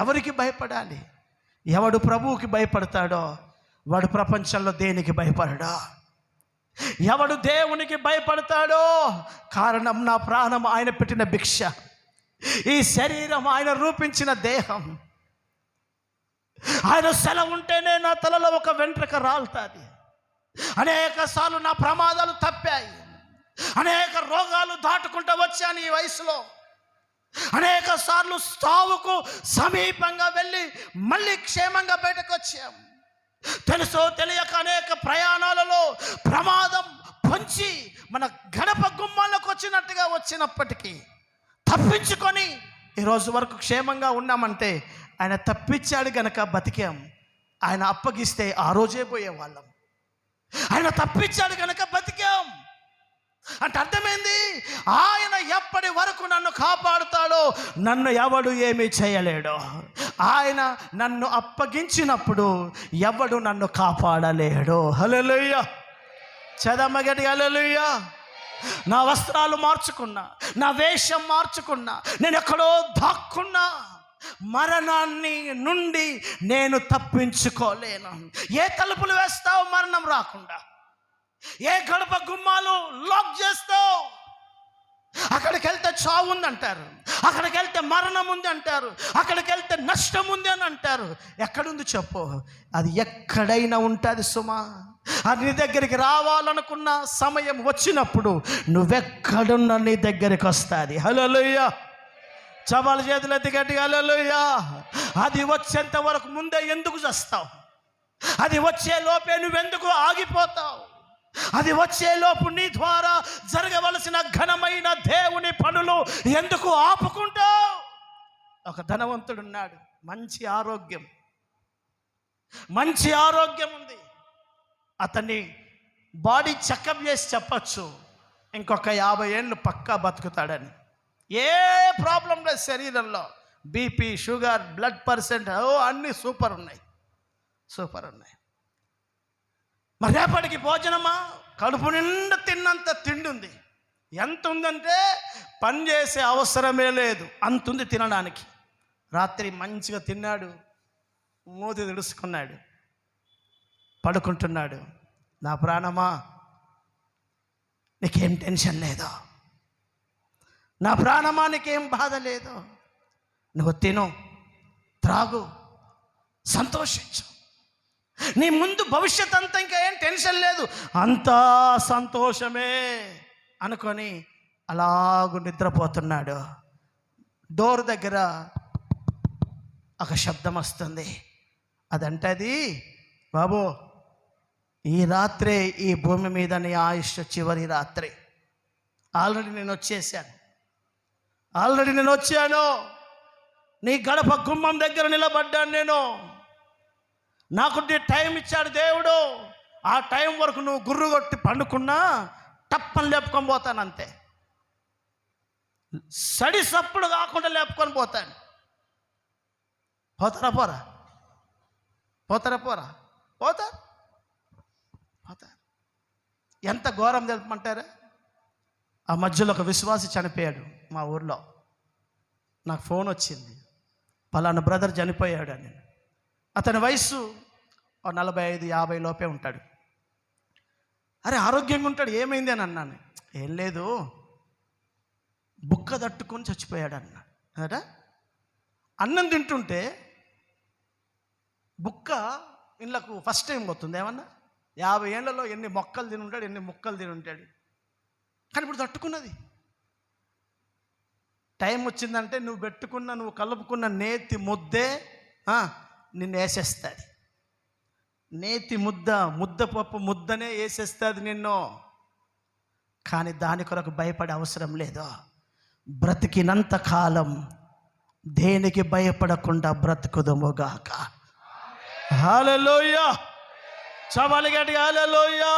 Speaker 1: ఎవరికి భయపడాలి? ఎవడు ప్రభువుకి భయపడతాడో వాడు ప్రపంచంలో దేనికి భయపడడా. ఎవడు దేవునికి భయపడతాడో, కారణం నా ప్రాణం ఆయన పెట్టిన భిక్ష, ఈ శరీరం ఆయన రూపించిన దేహం. ఆయన సెలవు ఉంటేనే నా తలలో ఒక వెంట్రుక రాలుతుంది. అనేక సార్లు నా ప్రమాదాలు తప్పాయి. అనేక రోగాలు దాటుకుంటూ వచ్చాను ఈ వయసులో. అనేక సార్లు సావుకు సమీపంగా వెళ్ళి మళ్ళీ క్షేమంగా బయటకు వచ్చాం. తెలుసో తెలియక అనేక ప్రయాణాలలో ప్రమాదం పొంచి మన గడప గుమ్మాలకు వచ్చినప్పటికీ తప్పించుకొని ఈరోజు వరకు క్షేమంగా ఉన్నామంటే ఆయన తప్పించాడు గనక బతికాం. ఆయన అప్పగిస్తే ఆ రోజే పోయేవాళ్ళం. ఆయన తప్పించాడు గనక బతికాం అంటే అర్థమైంది, ఆయన ఎప్పటి వరకు నన్ను కాపాడుతాడో నన్ను ఎవడు ఏమీ చేయలేడు. ఆయన నన్ను అప్పగించినప్పుడు ఎవడు నన్ను కాపాడలేడు. హల్లెలూయా, చదమగడి హల్లెలూయా. నా వస్త్రాలు మార్చుకున్నా, నా వేషం మార్చుకున్నా, నేను ఎక్కడో దాక్కున్నా, మరణాన్ని నుండి నేను తప్పించుకోలేను. ఏ తలుపులు వేస్తావు మరణం రాకుండా? ఏ గడప గుమ్మాలు లాక్ చేస్తావు? అక్కడికి వెళ్తే చావు ఉంది అంటారు, అక్కడికి వెళ్తే మరణం ఉంది అంటారు, అక్కడికి వెళ్తే నష్టం ఉంది అని అంటారు. ఎక్కడుంది చెప్పు? అది ఎక్కడైనా ఉంటుంది సుమా. అది నీ దగ్గరికి రావాలనుకున్న సమయం వచ్చినప్పుడు నువ్వెక్కడున్నా నీ దగ్గరికి వస్తుంది. హల్లెలూయా, చపాల చేతులు ఎత్తి గట్టిగా హల్లెలూయా. అది వచ్చేంత వరకు ముందే ఎందుకు చేస్తావు? అది వచ్చే లోపే నువ్వెందుకు ఆగిపోతావు? అది వచ్చేలోపు నీ ద్వారా జరగవలసిన ఘనమైన దేవుని పనులు ఎందుకు ఆపుకుంటావు? ఒక ధనవంతుడున్నాడు, మంచి ఆరోగ్యం ఉంది. అతన్ని బాడీ చెకప్ చేసి చెప్పచ్చు ఇంకొక 50 ఏళ్ళు పక్కా బతుకుతాడని. ఏ ప్రాబ్లం లేదు శరీరంలో. బీపీ, షుగర్, బ్లడ్ పర్సెంట్ అన్నీ సూపర్ ఉన్నాయి. మరి రేపటికి భోజనమా? కడుపు నిండా తిన్నంత తిండి ఉంది. ఎంత ఉందంటే పని చేసే అవసరమే లేదు, అంతుంది తినడానికి. రాత్రి మంచిగా తిన్నాడు, మూతి తుడుచుకున్నాడు, పడుకుంటున్నాడు. నా ప్రాణమా, నీకేం టెన్షన్ లేదు, నా ప్రాణమా నీకేం బాధ లేదు, నువ్వు తిను, త్రాగు, సంతోషించు, నీ ముందు భవిష్యత్ అంతా ఇంకా ఏం టెన్షన్ లేదు, అంతా సంతోషమే అనుకొని అలాగూ నిద్రపోతున్నాడు. డోర్ దగ్గర ఒక శబ్దం వస్తుంది. అదంటది, బాబు ఈ రాత్రే ఈ భూమి మీద నీ ఆయుష్ చివరి రాత్రి. ఆల్రెడీ నేను వచ్చాను, నీ గడప గుమ్మం దగ్గర నిలబడ్డాను నేను. నాకు టైం ఇచ్చాడు దేవుడు. ఆ టైం వరకు నువ్వు గుర్రు కొట్టి పండుకున్నా టప్పని లేపుకొని పోతాను, అంతే. సడి సప్పుడు కాకుండా లేపుకొని పోతాను. పోతారా? ఎంత ఘోరం తెలుపమంటారా? ఆ మధ్యలో ఒక విశ్వాసి చనిపోయాడు మా ఊర్లో. నాకు ఫోన్ వచ్చింది, పలానా బ్రదర్ చనిపోయాడు అని. అతని వయసు 45-50 లోపే ఉంటాడు. అరే ఆరోగ్యంగా ఉంటాడు, ఏమైంది అని అన్నాను. ఏం లేదు, బుక్క తట్టుకొని చచ్చిపోయాడు అన్నాడు. అదట అన్నం తింటుంటే బుక్క ఇళ్ళకు ఫస్ట్ టైం పోతుంది. ఏమన్నా 50 ఏళ్లలో ఎన్ని మొక్కలు తిని ఉంటాడు, ఎన్ని ముక్కలు తిని ఉంటాడు. కానీ ఇప్పుడు తట్టుకున్నది. టైం వచ్చిందంటే నువ్వు కలుపుకున్న నేతి ముద్దే నిన్ను వేసేస్తుంది. నేతి ముద్దపప్పు ముద్దనే వేసేస్తుంది నిన్ను. కానీ దాని కొరకు భయపడే అవసరం లేదు. బ్రతికినంత కాలం దేనికి భయపడకుండా బ్రతుకుదముగాక. హల్లెలూయా, చవాలి గట్టిగా హల్లెలూయా.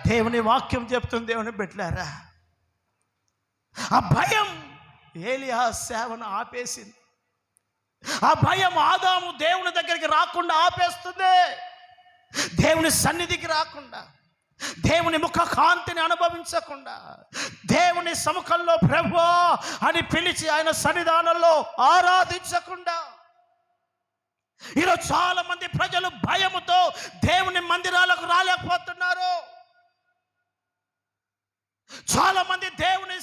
Speaker 1: దేవుని వాక్యం చెప్తుంది, దేవుని బిడ్డలారా, ఆ భయం ఏలియా సేవను ఆపేసింది. ఆ భయం ఆదాము దేవుని దగ్గరికి రాకుండా ఆపేస్తుంది. దేవుని సన్నిధికి రాకుండా, దేవుని ముఖ కాంతిని అనుభవించకుండా, దేవుని సముఖంలో ప్రభువా అని పిలిచి ఆయన సన్నిధానంలో ఆరాధించకుండా. ఈరోజు చాలా మంది ప్రజలు భయముతో దేవుని మందిరాలకు రాలేకపోతున్నారు. చాలా మంది దేవుని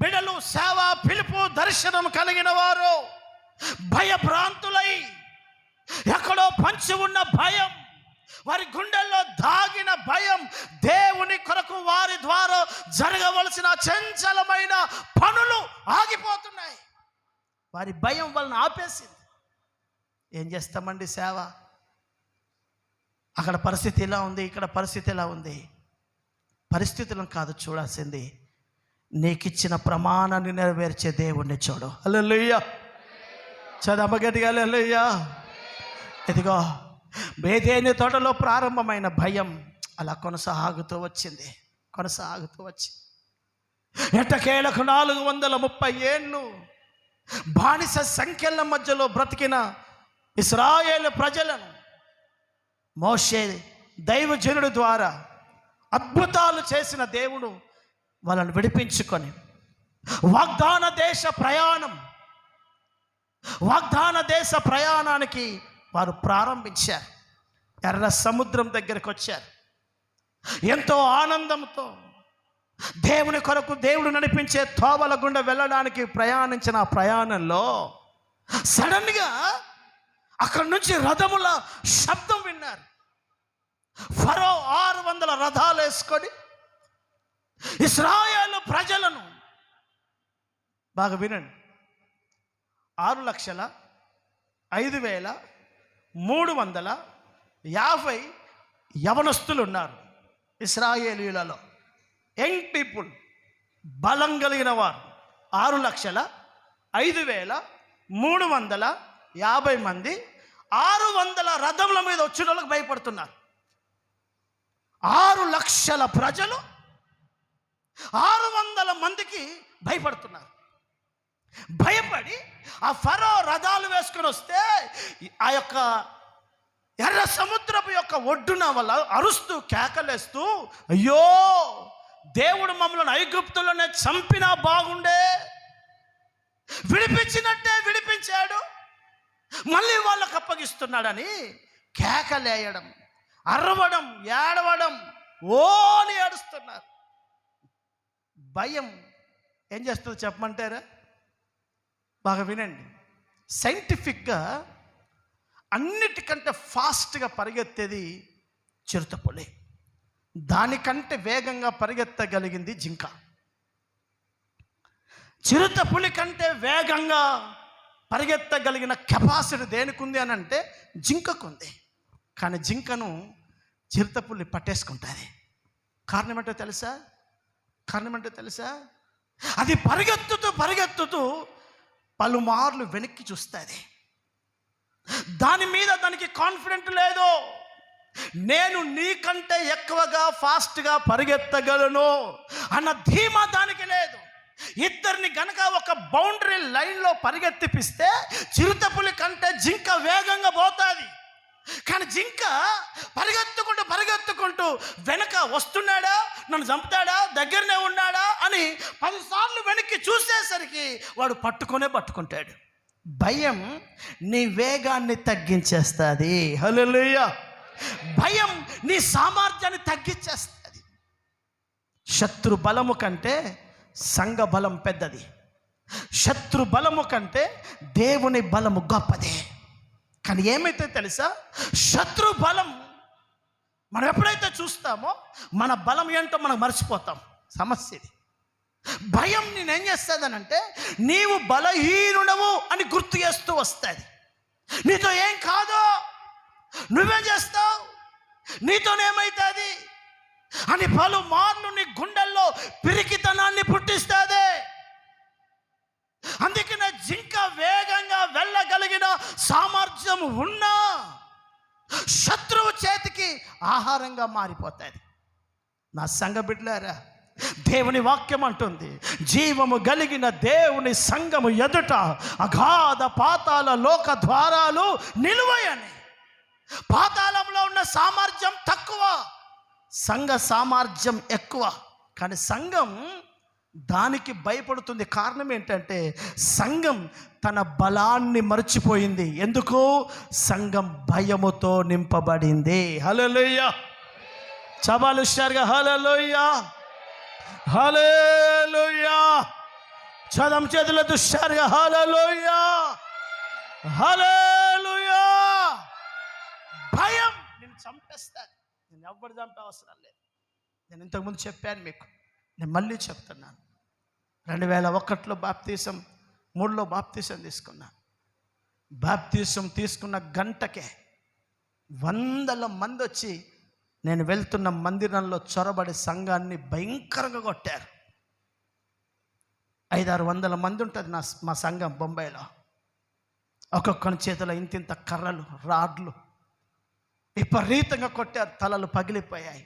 Speaker 1: బిడలు సేవ పిలుపు దర్శనం కలిగిన వారు భయభ్రాంతులై, ఎక్కడో పంచి ఉన్న భయం, వారి గుండెల్లో దాగిన భయం, దేవుని కొరకు వారి ద్వారా జరగవలసిన చంచలమైన పనులు ఆగిపోతున్నాయి. వారి భయం వలన ఆపేసింది. ఏం చేస్తామండి సేవ? అక్కడ పరిస్థితి ఎలా ఉంది, ఇక్కడ పరిస్థితి ఎలా ఉంది? పరిస్థితులను కాదు చూడాల్సింది, నీకిచ్చిన ప్రమాణాన్ని నెరవేర్చే దేవుణ్ణి చూడు. హల్లెలూయా, చదవగట్టిగా హల్లెలూయా. ఇదిగో ఏదెని తోటలో ప్రారంభమైన భయం అలా కొనసాగుతూ వచ్చింది. ఎట్టకేలకు 430 ఏళ్ళు బానిస సంఖ్యల మధ్యలో బ్రతికిన ఇశ్రాయేలు ప్రజలను మోషే దైవజనుడి ద్వారా అద్భుతాలు చేసిన దేవుడు వాళ్ళని విడిపించుకొని వాగ్దాన దేశ ప్రయాణానికి వారు ప్రారంభించారు. ఎర్ర సముద్రం దగ్గరికి వచ్చారు. ఎంతో ఆనందంతో దేవుని కొరకు దేవుడు నడిపించే తోవల గుండా వెళ్ళడానికి ప్రయాణించిన ఆ ప్రయాణంలో సడన్గా అక్కడి నుంచి రథముల శబ్దం విన్నారు. ఫరో 600 రథాలు వేసుకొని ఇశ్రాయేలు ప్రజలను, బాగా వినండి, 6,05,350 యవనస్తులు ఉన్నారు ఇశ్రాయేలీయులలో. యంగ్ పీపుల్, బలం కలిగిన వారు 6,05,350 మంది 600 రథముల మీద వచ్చిన వాళ్ళకి భయపడుతున్నారు. 6,00,000 ప్రజలు 600 మందికి భయపడుతున్నారు. భయపడి ఆ ఫరో రథాలు వేసుకొని వస్తే ఆ యొక్క ఎర్ర సముద్రపు యొక్క ఒడ్డున వల్ల అరుస్తూ కేకలేస్తూ, అయ్యో దేవుడు మమ్మల్ని ఐగుప్తులోనే చంపినా బాగుండే, విడిపించినట్టే విడిపించాడు, మళ్ళీ వాళ్ళకు అప్పగిస్తున్నాడని కేకలేయడం, అరవడం, ఏడవడం, ఓని ఏడుస్తున్నారు. భయం ఏం చేస్తుందో చెప్పమంటారా? బాగా వినండి. సైంటిఫిక్గా అన్నిటికంటే ఫాస్ట్గా పరిగెత్తేది చిరుతపులి, దానికంటే వేగంగా పరిగెత్తగలిగింది జింక. చిరుతపులి కంటే వేగంగా పరిగెత్తగలిగిన కెపాసిటీ దేనికి ఉంది అని అంటే జింకకు ఉంది. కానీ జింకను చిరుతపులి పట్టేసుకుంటుంది. కారణం ఏంటో తెలుసా? అది పరిగెత్తుతూ పలుమార్లు వెనక్కి చూస్తుంది. దాని మీద దానికి కాన్ఫిడెంట్ లేదు. నేను నీకంటే ఎక్కువగా ఫాస్ట్గా పరిగెత్తగలను అన్న ధీమా దానికి లేదు. ఇద్దరిని గనక ఒక బౌండరీ లైన్లో పరిగెత్తిపిస్తే చిరుతపులి కంటే జింక వేగంగా పోతుంది. కానీ జింక పరిగెత్తుకుంటూ వెనక వస్తున్నాడా, నన్ను చంపుతాడా, దగ్గరనే ఉన్నాడా అని 10 సార్లు వెనక్కి చూసేసరికి వాడు పట్టుకుంటాడు. భయం నీ వేగాన్ని తగ్గించేస్తుంది. హల్లెలూయా. భయం నీ సామర్థ్యాన్ని తగ్గించేస్తుంది. శత్రు బలము కంటే సంఘ బలం పెద్దది. శత్రు బలము కంటే దేవుని బలము గొప్పది. కానీ ఏమైతే తెలుసా, శత్రు బలం మనం ఎప్పుడైతే చూస్తామో మన బలం ఏంటో మనం మర్చిపోతాం. సమస్య ఇది. భయం నేనేం చేస్తుందనంటే నీవు బలహీనుడవు అని గుర్తు చేస్తూ వస్తుంది. నీతో ఏం కాదు, నువ్వేం చేస్తావు, నీతోనేమవుతుంది అని పలుమార్లు నీ గుండెల్లో పిరికితనాన్ని పుట్టిస్తుంది. అందుకనే జింక వేగంగా వెళ్ళగలిగిన సామర్థ్యం ఉన్నా శత్రువు చేతికి ఆహారంగా మారిపోతుంది. నా సంఘ బిడ్డలారా, దేవుని వాక్యం అంటుంది, జీవము కలిగిన దేవుని సంఘము ఎదుట అగాధ పాతాల లోక ద్వారాలు నిలువయని. పాతాళంలో ఉన్న సామర్థ్యం తక్కువ, సంఘ సామర్థ్యం ఎక్కువ. కానీ సంఘం దానికి భయపడుతుంది. కారణం ఏంటంటే సంఘం తన బలాన్ని మర్చిపోయింది. ఎందుకు? సంఘం భయముతో నింపబడింది. హల్లెలూయా. చబాలు హుషారుగా హల్లెలూయా, హల్లెలూయా. చదం చేతులతో హుషారుగా హల్లెలూయా, హల్లెలూయా. భయం నేను చంపేస్తాను. నేను ఎవ్వరు చంపే అవసరం లేదు. నేను ఇంతకుముందు చెప్పాను మీకు, నేను మళ్ళీ చెప్తున్నాను. 2001లో బాప్తీసం, 3లో బాప్తీసం తీసుకున్నాను. బాప్తీసం తీసుకున్న గంటకే 100 మంది వచ్చి నేను వెళ్తున్న మందిరంలో చొరబడి సంఘాన్ని భయంకరంగా కొట్టారు. 500-600 మంది ఉంటుంది మా సంఘం బొంబాయిలో. ఒక్కొక్కని చేతిలో ఇంతింత కర్రలు, రాడ్లు విపరీతంగా కొట్టారు. తలలు పగిలిపోయాయి,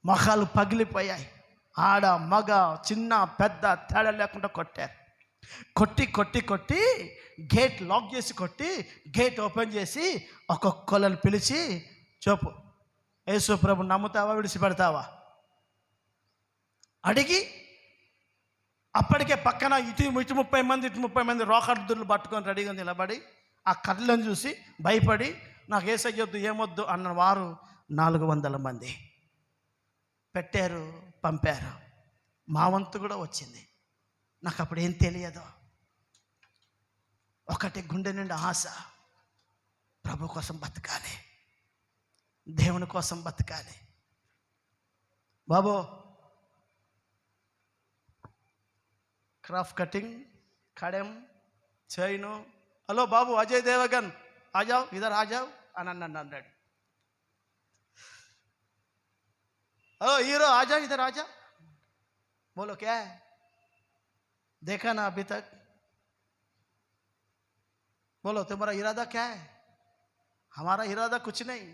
Speaker 1: మొఖాలు పగిలిపోయాయి. ఆడ మగ చిన్న పెద్ద తేడా లేకుండా కొట్టారు. కొట్టి గేట్ లాక్ చేసి గేట్ ఓపెన్ చేసి ఒక్కొక్కళ్ళని పిలిచి, చెప్పు యేసు ప్రభు నమ్ముతావా, విడిచిపెడతావా అడిగి, అప్పటికే పక్కన ఇటు 30 మంది ఇటు 30 మంది రోకర్దులు పట్టుకొని రెడీగా నిలబడి ఆ కర్రలను చూసి భయపడి నాకు ఏసయ్యొద్దు ఏమొద్దు అన్న వారు 400 మంది పెట్టారు, పంపారు. మా వంతు కూడా వచ్చింది. నాకు అప్పుడు ఏం తెలియదు. ఒకటి గుండె నిండా ఆశ, ప్రభు కోసం బతకాలి, దేవుని కోసం బతకాలి. బాబో క్రాఫ్ట్ కటింగ్, కడెం, చైను, హలో బాబు అజయ్ దేవగన్ ఆజావ్ ఇధర్ ఆజావ్ అని అన్నాడు. ओ हीरो आजा इधर आजा, बोलो क्या है, देखा ना अभी तक, बोलो तुम्हारा इरादा क्या है? हमारा इरादा कुछ नहीं,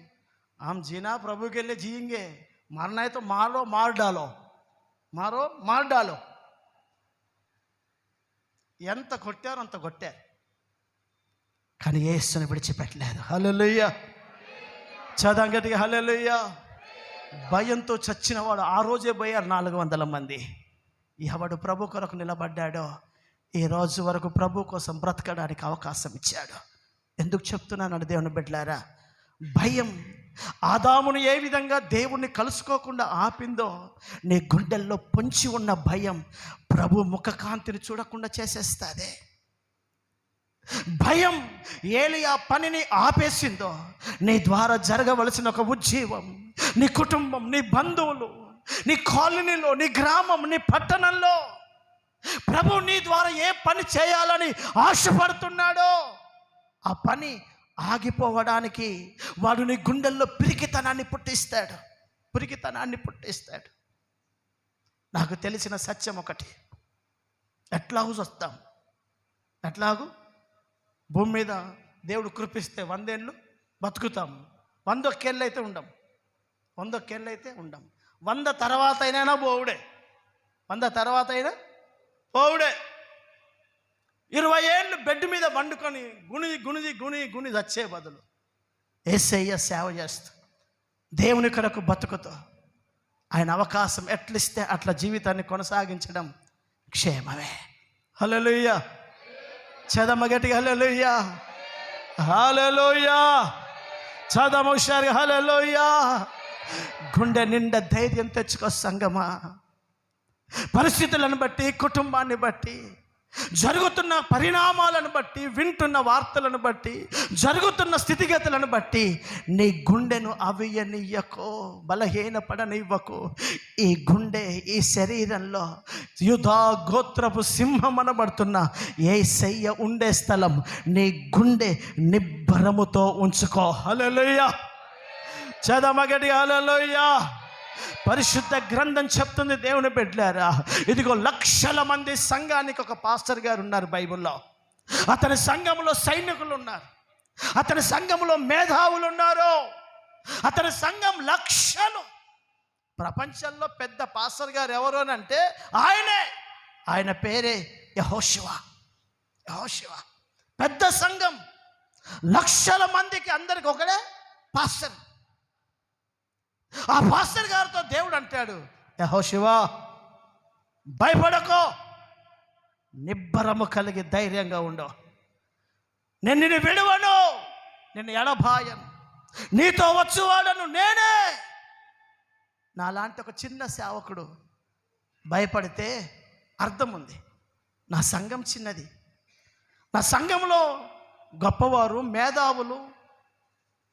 Speaker 1: हम जीना प्रभु के लिए जिएंगे, మరణ అయితే మారో ఎంత కొట్టారో అంత కొట్టారు, కానీ యేసుని విడిచిపెట్టలేదు. హల్లెలూయా. చదవం గట్టిగా హల్లెలూయా. భయంతో చచ్చిన వాడు ఆ రోజే పోయారు 400 మంది. ఎవడు ప్రభు కొరకు నిలబడ్డాడో ఈ రోజు వరకు ప్రభు కోసం బ్రతకడానికి అవకాశం ఇచ్చాడు. ఎందుకు చెప్తున్నాను దేవుని బిడ్డలారా, భయం ఆదామును ఏ విధంగా దేవుణ్ణి కలుసుకోకుండా ఆపిందో, నీ గుండెల్లో పొంచి ఉన్న భయం ప్రభు ముఖకాంతిని చూడకుండా చేసేస్తుంది. భయం ఏలియా పనిని ఆపేసిందో, నీ ద్వారా జరగవలసిన ఒక ఉజ్జీవం, నీ కుటుంబం, నీ బంధువులు, నీ కాలనీలో, నీ గ్రామం, నీ పట్టణంలో ప్రభు నీ ద్వారా ఏ పని చేయాలని ఆశపడుతున్నాడో ఆ పని ఆగిపోవడానికి వాడు నీ గుండెల్లో పిరికితనాన్ని పుట్టిస్తాడు. నాకు తెలిసిన సత్యం ఒకటి, ఎట్లాగూ వస్తాం, ఎట్లాగూ భూమి మీద దేవుడు కృపిస్తే 100 ఏళ్ళు బతుకుతాం. 100 అయితే ఉండం. 100 తర్వాత అయినా పోవుడే. 20 ఏళ్ళు బెడ్ మీద వండుకొని గుణి చచ్చే బదులు యేసయ్య సేవ చేస్తూ దేవుని కొరకు బతుకుతూ ఆయన అవకాశం ఎట్లిస్తే అట్లా జీవితాన్ని కొనసాగించడం క్షేమమే. హల్లెలూయా. చదమ గట్టిగా హల్లెలూయా. చదమ హుషారుగా హల్లెలూయా. గుండె నిండా ధైర్యం తెచ్చుకో సంగమా. పరిస్థితులను బట్టి, కుటుంబాన్ని బట్టి, జరుగుతున్న పరిణామాలను బట్టి, వింటున్న వార్తలను బట్టి, జరుగుతున్న స్థితిగతులను బట్టి నీ గుండెను అవియనియ్యకో, బలహీనపడనివ్వకు. ఈ గుండె, ఈ శరీరంలో యూదా గోత్రపు సింహం అనబడుతున్న యేసయ్య ఉండే స్థలం. నీ గుండె నిబ్బరముతో ఉంచుకో. హల్లెలూయా. చదమగడి హల్లెలూయా. పరిశుద్ధ గ్రంథం చెప్తుంది దేవుని బిడ్డలారా, ఇదిగో 1,00,000 మంది సంఘానికి ఒక పాస్టర్ గారు ఉన్నారు బైబిల్లో. అతని సంఘంలో సైనికులు ఉన్నారు, అతని సంఘంలో మేధావులు ఉన్నారు, అతని సంఘం 1,00,000. ప్రపంచంలో పెద్ద పాస్టర్ గారు ఎవరు అని అంటే ఆయన పేరే యెహోషువ. పెద్ద సంఘం, 1,00,000 మందికి అందరికి ఒకడే పాస్టర్. ఆ పాస్టర్ గారితో దేవుడు అంటాడు, యెహోషువ భయపడకో, నిబ్బరము కలిగి ధైర్యంగా ఉండు. నేను నిన్ను విడువను, నిన్ను ఎడబాయను, నీతో వచ్చువాడను నేనే. నాలాంటి ఒక చిన్న సేవకుడు భయపడితే అర్థం ఉంది. నా సంఘం చిన్నది, నా సంఘంలో గొప్పవారు, మేధావులు,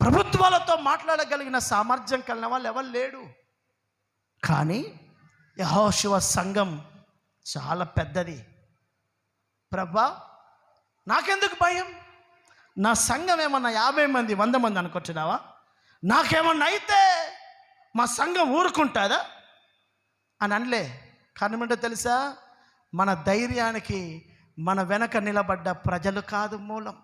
Speaker 1: ప్రభుత్వాలతో మాట్లాడగలిగిన సామర్థ్యం కలిగిన వాళ్ళు ఎవరు లేడు. కానీ యెహోషువ సంఘం చాలా పెద్దది. ప్రభా నాకెందుకు భయం? నా సంఘం ఏమన్నా 50 మంది 100 మంది అనుకుంటున్నావా? నాకేమన్నా అయితే మా సంఘం ఊరుకుంటుందా అని అనలే. కారణం ఏంటో తెలుసా? మన ధైర్యానికి మన వెనక నిలబడ్డ ప్రజలు కాదు మూలం.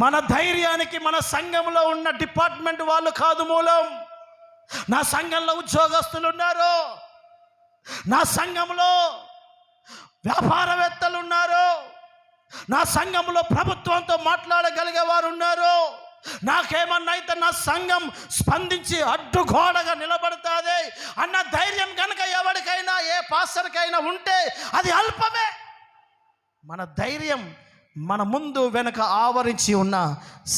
Speaker 1: మన ధైర్యానికి మన సంఘంలో ఉన్న డిపార్ట్మెంట్ వాళ్ళు కాదు మూలం. నా సంఘంలో ఉద్యోగస్తులు ఉన్నారు, నా సంఘంలో వ్యాపారవేత్తలు ఉన్నారు, నా సంఘంలో ప్రభుత్వంతో మాట్లాడగలిగే వారు ఉన్నారు. నాకేమన్నా అయితే నా సంఘం స్పందించి అడ్డుగోడగా నిలబడుతుంది అన్న ధైర్యం కనుక ఎవరికైనా, ఏ పాస్టర్కైనా ఉంటే అది అల్పమే. మన ధైర్యం మన ముందు వెనక ఆవరించి ఉన్న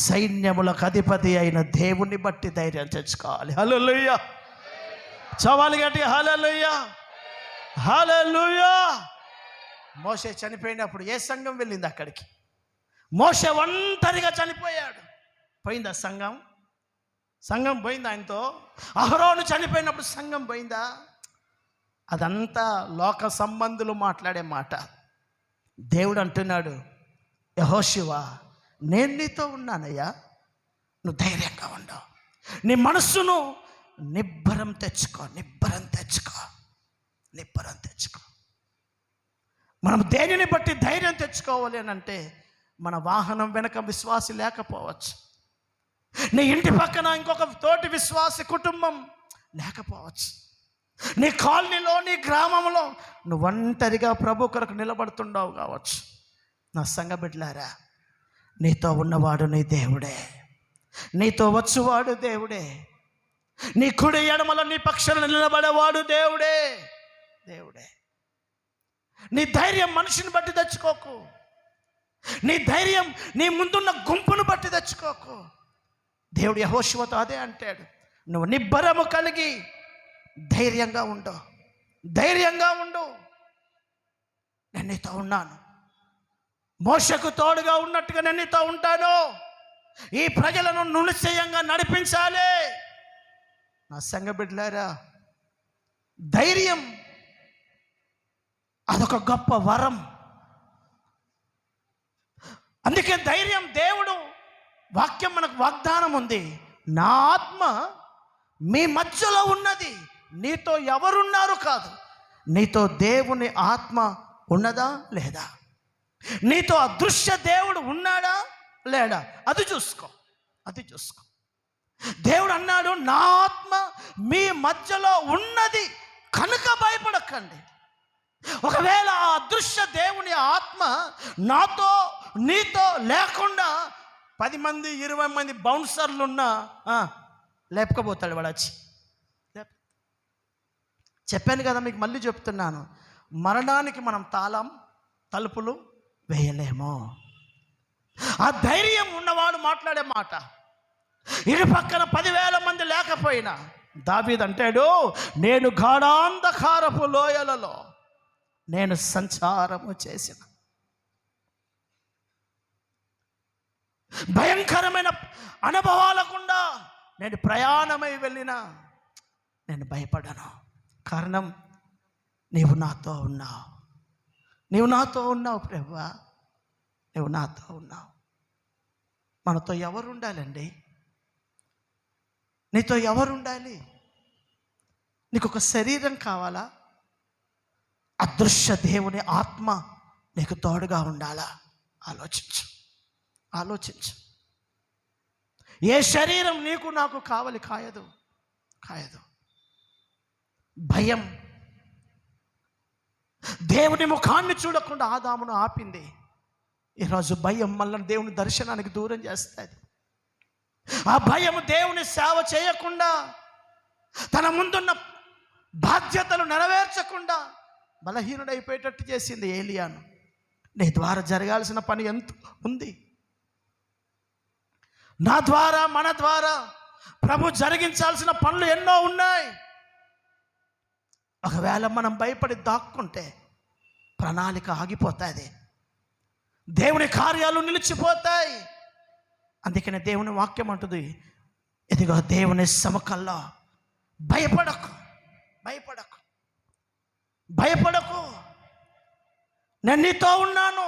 Speaker 1: సైన్యములకు అధిపతి అయిన దేవుని బట్టి ధైర్యం తెచ్చుకోవాలి. హల్లెలూయా. చవాలి గట్టి హల్లెలూయా. మోషే చనిపోయినప్పుడు ఏ సంఘం వెళ్ళింది అక్కడికి? మోషే ఒంటరిగా చనిపోయాడు. పోయిందా సంఘం? పోయిందా ఆయనతో? అహరోను చనిపోయినప్పుడు సంఘం పోయిందా? అదంతా లోక సంబంధులు మాట్లాడే మాట. దేవుడు అంటున్నాడు, యెహోషువ నేను నీతో ఉన్నానయ్యా, నువ్వు ధైర్యంగా ఉండవు. నీ మనస్సును నిబ్బరం తెచ్చుకో. మనం దేనిని బట్టి ధైర్యం తెచ్చుకోవాలి అని అంటే, మన వాహనం వెనక విశ్వాసి లేకపోవచ్చు, నీ ఇంటి పక్కన ఇంకొక తోటి విశ్వాసి కుటుంబం లేకపోవచ్చు. నీ కాలనీలో, నీ గ్రామంలో నువ్వు ఒంటరిగా ప్రభు కొరకు నిలబడుతుండవు కావచ్చు. నా సంఘ బిడ్డలారా, నీతో ఉన్నవాడు నీ దేవుడే, నీతో వచ్చువాడు దేవుడే, నీ కుడి ఎడమల నీ పక్షాన నిలబడేవాడు దేవుడే. దేవుడే. నీ ధైర్యం మనిషిని బట్టి తెచ్చుకోకు. నీ ధైర్యం నీ ముందున్న గుంపును బట్టి తెచ్చుకోకు. దేవుడు యెహోషువతో అదే అంటాడు, నువ్వు నిబ్బరము కలిగి ధైర్యంగా ఉండు, ధైర్యంగా ఉండు, నేను నీతో ఉన్నాను. మోషకు తోడుగా ఉన్నట్టుగా నేను నీతో ఉంటాను. ఈ ప్రజలను నిశ్చయంగా నడిపించాలి. నా సంఘ బిడ్డలారా, ధైర్యం అదొక గొప్ప వరం. అందుకే ధైర్యం, దేవుడు వాక్యం మనకు వాగ్దానం ఉంది, నా ఆత్మ మీ మధ్యలో ఉన్నది. నీతో ఎవరున్నారు కాదు, నీతో దేవుని ఆత్మ ఉన్నదా లేదా, నీతో అదృశ్య దేవుడు ఉన్నాడా లేడా, అది చూసుకో, అది చూసుకో. దేవుడు అన్నాడు, నా ఆత్మ మీ మధ్యలో ఉన్నది కనుక భయపడకండి. ఒకవేళ ఆ అదృశ్య దేవుని ఆత్మ నాతో నీతో లేకుండా 10 మంది 20 మంది బౌన్సర్లు ఉన్నా లేపకపోతాడు వాడు వచ్చి. చెప్పాను కదా మీకు, మళ్ళీ చెప్తున్నాను, మరణానికి మనం తలుపులు వేయలేము. ఆ ధైర్యం ఉన్నవాడు మాట్లాడే మాట. ఇరు పక్కన 10,000 మంది లేకపోయినా దావీదు అంటాడు, నేను గాఢాంధకారపు లోయలలో నేను సంచారము చేసిన, భయంకరమైన అనుభవాలకుండా నేను ప్రయాణమై వెళ్ళినా నేను భయపడను. కారణం, నీవు నాతో ఉన్నావు, నీవు నాతో ఉన్నావు ప్రభువా, నీవు నాతో ఉన్నావు. మనతో ఎవరు ఉండాలండి? నీతో ఎవరు ఉండాలి? నీకు ఒక శరీరం కావాలా? అదృశ్య దేవుని ఆత్మ నీకు తోడుగా ఉండాలా? ఆలోచించు, ఆలోచించు. ఏ శరీరం నీకు నాకు కావాలి? కాయదు. భయం దేవుని ముఖాన్ని చూడకుండా ఆదామును ఆపింది. ఈరోజు భయం మళ్ళీ దేవుని దర్శనానికి దూరం చేస్తుంది. ఆ భయం దేవుని సేవ చేయకుండా, తన ముందున్న బాధ్యతలు నెరవేర్చకుండా బలహీనుడైపోయేటట్టు చేసింది ఏలియాను. నీ ద్వారా జరగాల్సిన పని ఎంత ఉంది? నా ద్వారా, మన ద్వారా ప్రభు జరిగించాల్సిన పనులు ఎన్నో ఉన్నాయి. ఒకవేళ మనం భయపడి దాక్కుంటే ప్రణాళిక ఆగిపోతుంది, దేవుని కార్యాలు నిలిచిపోతాయి. అందుకనే దేవుని వాక్యం అంటుంది, ఇదిగో దేవుని సముఖంలో భయపడకు, భయపడకు, భయపడకు, నేను నీతో ఉన్నాను.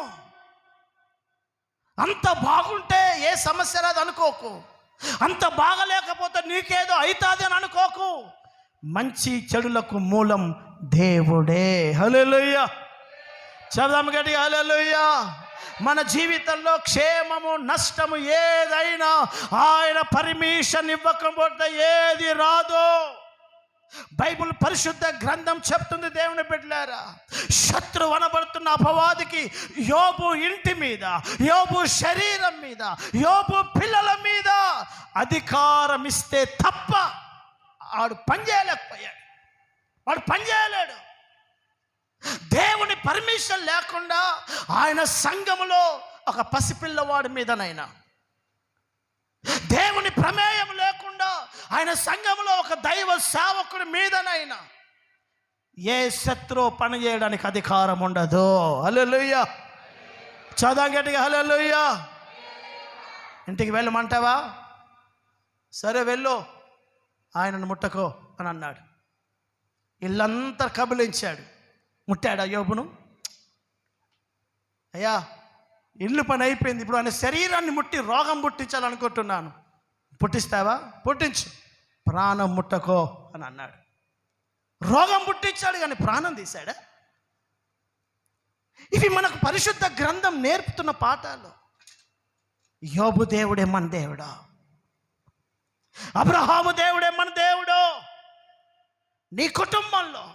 Speaker 1: అంత బాగుంటే ఏ సమస్య రాదు అనుకోకు, అంత బాగలేకపోతే నీకేదో అవుతుంది అని అనుకోకు. మంచి చెడులకు మూలం దేవుడే. హల్లెలూయా. చదవం గట్టిగా హల్లెలూయా. మన జీవితంలో క్షేమము నష్టము ఏదైనా ఆయన పర్మిషన్ ఇవ్వకపోతే ఏది రాదు. బైబిల్ పరిశుద్ధ గ్రంథం చెప్తుంది, దేవుని బిడ్డలారా, శత్రువు అనబడుతున్న అపవాదికి యోబు ఇంటి మీద, యోబు శరీరం మీద, యోబు పిల్లల మీద అధికారం ఇస్తే తప్ప వాడు పని చేయలేకపోయాడు, వాడు పని చేయలేడు. దేవుని పర్మిషన్ లేకుండా ఆయన సంఘములో ఒక పసిపిల్లవాడి మీదనైనా, దేవుని ప్రమేయం లేకుండా ఆయన సంఘములో ఒక దైవ సేవకుడి మీదనైనా ఏ శత్రువు పని చేయడానికి అధికారం ఉండదు. హల్లెలూయా. చదవం గట్టిగా హల్లెలూయా. ఇంటికి వెళ్ళమంటావా? సరే వెళ్ళు, ఆయనను ముట్టకో అని అన్నాడు. ఇల్లంతా కబలించాడు. ముట్టాడు యోబును. అయ్యా, ఇల్లు పని అయిపోయింది, ఇప్పుడు ఆయన శరీరాన్ని ముట్టి రోగం పుట్టించాలనుకుంటున్నాను. పుట్టిస్తావా? పుట్టించు, ప్రాణం ముట్టకో అని అన్నాడు. రోగం పుట్టించాడు కానీ ప్రాణం తీశాడా? ఇవి మనకు పరిశుద్ధ గ్రంథం నేర్పుతున్న పాఠాలు. యోబు దేవుడే మన దేవుడా, అబ్రహాము దేవుడే మన దేవుడు. నీ కుటుంబంలో,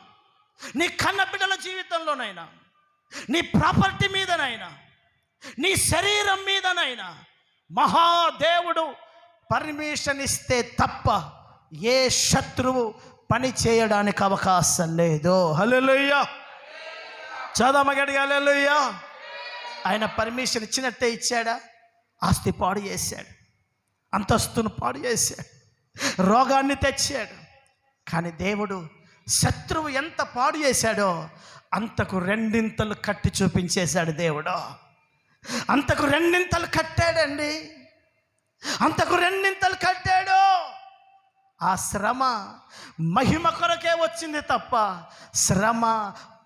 Speaker 1: నీ కన్న బిడ్డల జీవితంలోనైనా, నీ ప్రాపర్టీ మీదనైనా, నీ శరీరం మీదనైనా మహాదేవుడు పర్మిషన్ ఇస్తే తప్ప ఏ శత్రువు పని చేయడానికి అవకాశం లేదు. హల్లెలూయా. చదవమగడి హల్లెలూయా. ఆయన పర్మిషన్ ఇచ్చినట్టే ఇచ్చాడా? ఆస్తి పాడు చేశాడు, అంతస్తును పాడు చేశాడు, రోగాన్ని తెచ్చాడు. కానీ దేవుడు శత్రువు ఎంత పాడు చేశాడో అంతకు రెండింతలు కట్టి చూపించేశాడు. దేవుడు అంతకు రెండింతలు కట్టాడండి, అంతకు రెండింతలు కట్టాడు. ఆ శ్రమ మహిమ కొరకే వచ్చింది తప్ప శ్రమ